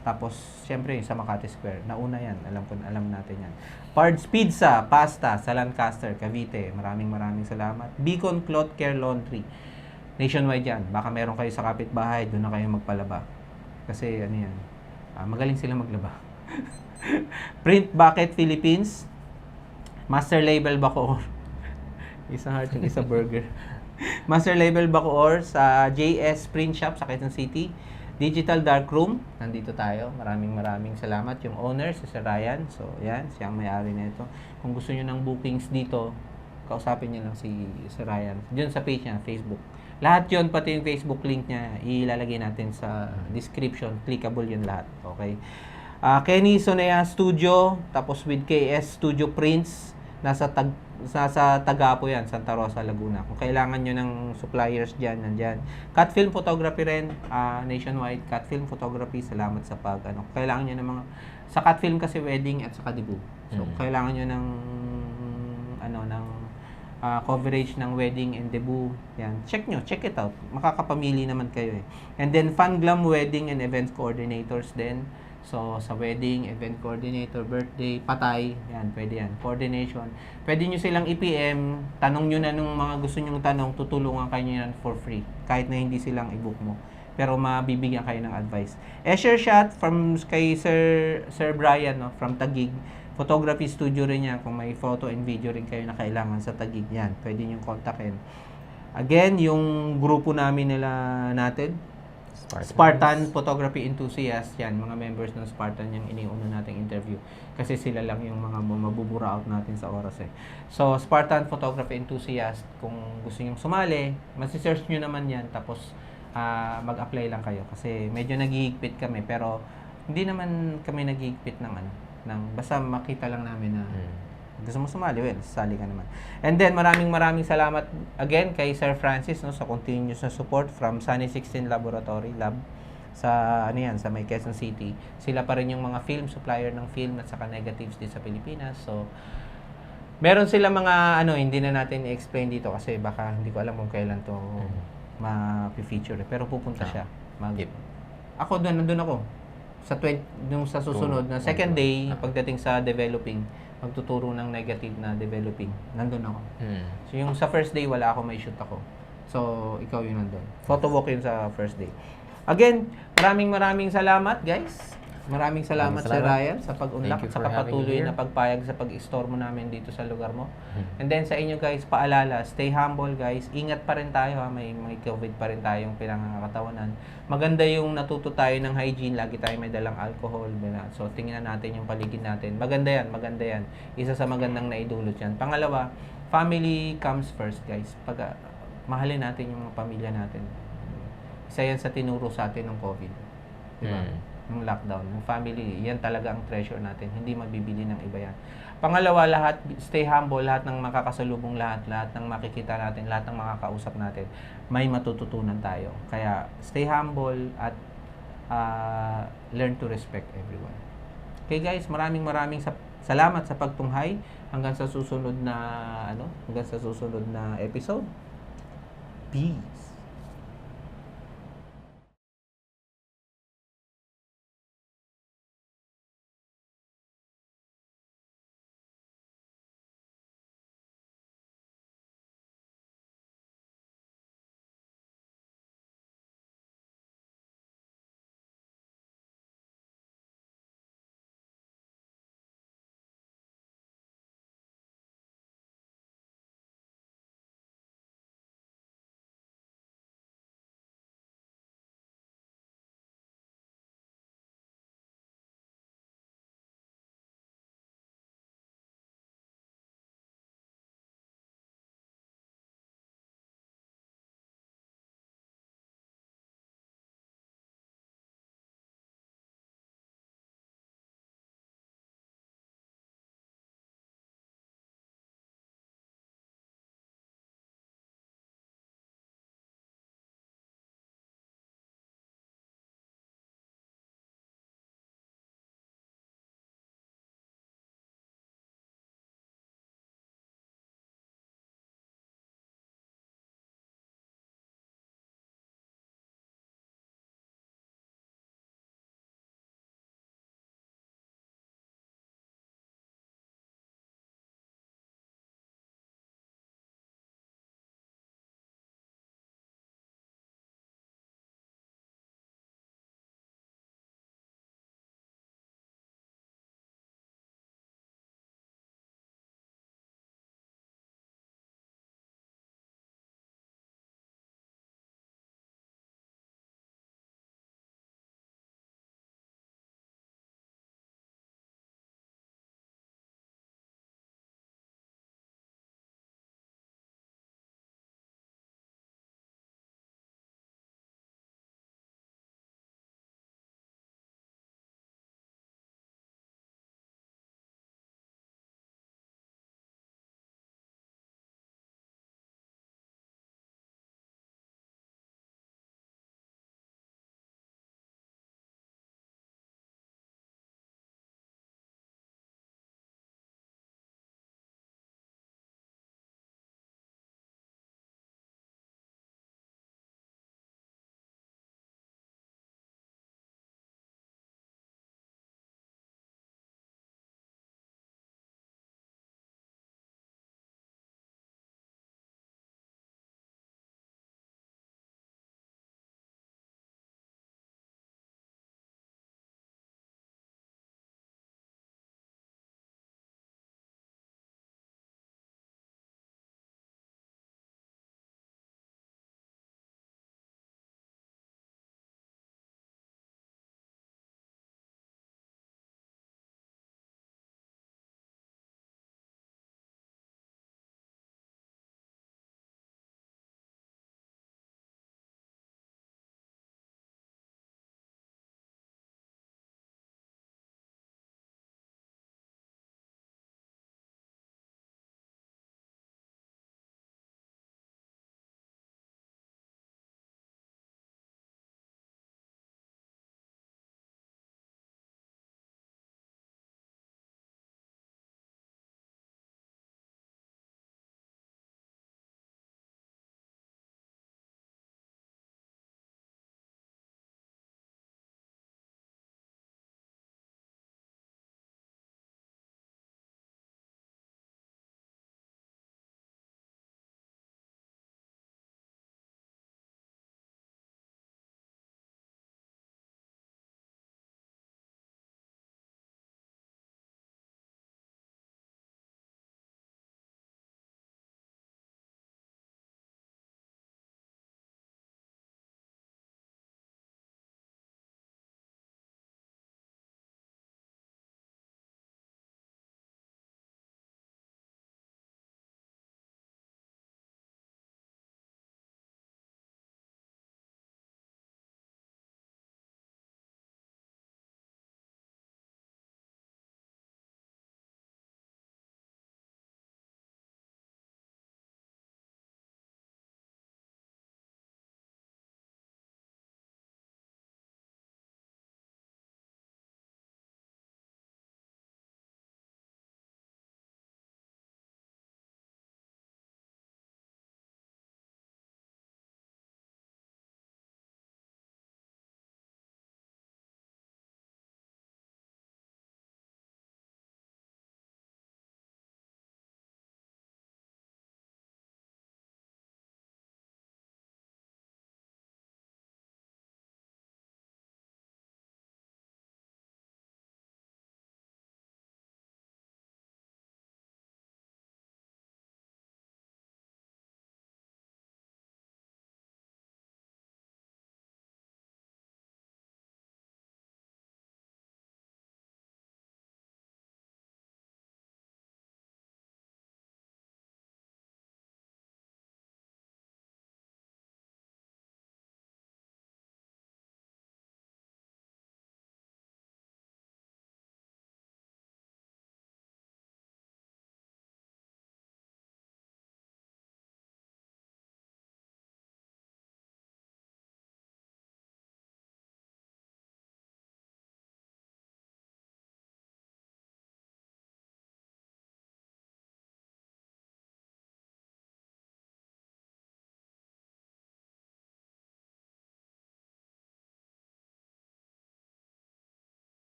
Tapos, syempre, sa Makati Square. Nauna yan. Alam natin yan. Pards Pizza, Pasta, sa Lancaster, Cavite. Maraming salamat. Beacon Cloth Care Laundry. Nationwide yan. Baka meron kayo sa kapitbahay, doon na kayo magpalaba. Kasi, yan. Magaling sila maglaba. Print Bucket Philippines. Master Label Bacoor. Isang heart yung isa burger. Master Label Bacoor sa JS Print Shop sa Quezon City. Digital Darkroom, nandito tayo. Maraming salamat. Yung owner, si Sir Ryan. So, yan, siya ang may-ari nito. Kung gusto nyo ng bookings dito, kausapin nyo lang si Sir Ryan. Diyan sa page niya, Facebook. Lahat yun, pati yung Facebook link niya, ilalagay natin sa description. Clickable yun lahat. Okay? Kenny Sonea Studio, tapos with KS Studio Prints, nasa Tagapo yan, Santa Rosa, Laguna. Kung kailangan nyo ng suppliers dyan, nandyan. Cut Film Photography rin, nationwide. Cut Film Photography, salamat sa kailangan nyo ng mga, sa Cut Film kasi wedding at saka debut. So, kailangan nyo ng, coverage ng wedding and debut. Yan. Check it out. Makakapamili naman kayo eh. And then, Fun Glam Wedding and Event Coordinators din. So, sa wedding, event coordinator, birthday, patay, yan, pwede yan. Coordination. Pwede nyo silang i-PM, tanong nyo na nung mga gusto nyong tanong, tutulungan kayo yan for free. Kahit na hindi silang i-book mo. Pero mabibigyan kayo ng advice. Escher Shot from kay Sir Brian, no, from Taguig. Photography studio rin yan. Kung may photo and video rin kayo na kailangan sa Taguig, yan. Pwede nyo kontakin. Again, yung grupo namin natin, Spartan Photography Enthusiast, yan, mga members ng Spartan yung iniuna nating interview. Kasi sila lang yung mga mabubura out natin sa oras eh. So, Spartan Photography Enthusiast, kung gusto nyo sumali, masisearch nyo naman yan, tapos mag-apply lang kayo. Kasi medyo naghihigpit kami, pero hindi naman kami naghihigpit ng basta makita lang namin na gusto mo sumali, well, sali ka naman. And then, maraming salamat again kay Sir Francis, no, sa continuous na support from Sunny 16 Laboratory Lab sa sa may Quezon City. Sila pa rin yung mga film supplier ng film at saka negatives din sa Pilipinas. So, meron sila mga hindi na natin i-explain dito kasi baka hindi ko alam kung kailan to ma-feature. Pero pupunta siya. Ako nandun ako sa susunod na second day pagdating sa developing, magtuturo ng negative na developing. Nandun ako. So, yung sa first day, wala ako, may shoot ako. So, ikaw yung nandun. Photo walk yun sa first day. Again, maraming salamat, guys. Maraming salamat, Sir Salamat. Ryan, sa pag-unlak Thank you at sa for having me patuloy here. na pagpayag sa pag-store mo namin dito sa lugar mo. Mhm. And then sa inyo guys, paalala, stay humble guys. Ingat pa rin tayo ha, may COVID pa rin tayong pinangangakatawanan. Maganda yung natuto tayo ng hygiene, lagi tayo may dalang alcohol. So tingnan natin yung paligid natin. Maganda yan, maganda yan. Isa sa magandang naidulot yan. Pangalawa, family comes first guys. Mahalin natin yung mga pamilya natin. Isa yan sa tinuro sa atin ng COVID. Diba? Yung lockdown, yung family, yan talaga ang treasure natin. Hindi mabibili ng iba yan. Pangalawa, lahat, stay humble, lahat ng makakasalubong lahat ng makikita natin, lahat ng makakausap natin, may matututunan tayo. Kaya, stay humble at learn to respect everyone. Okay guys, maraming salamat sa pagtunghay hanggang sa susunod na episode. Peace.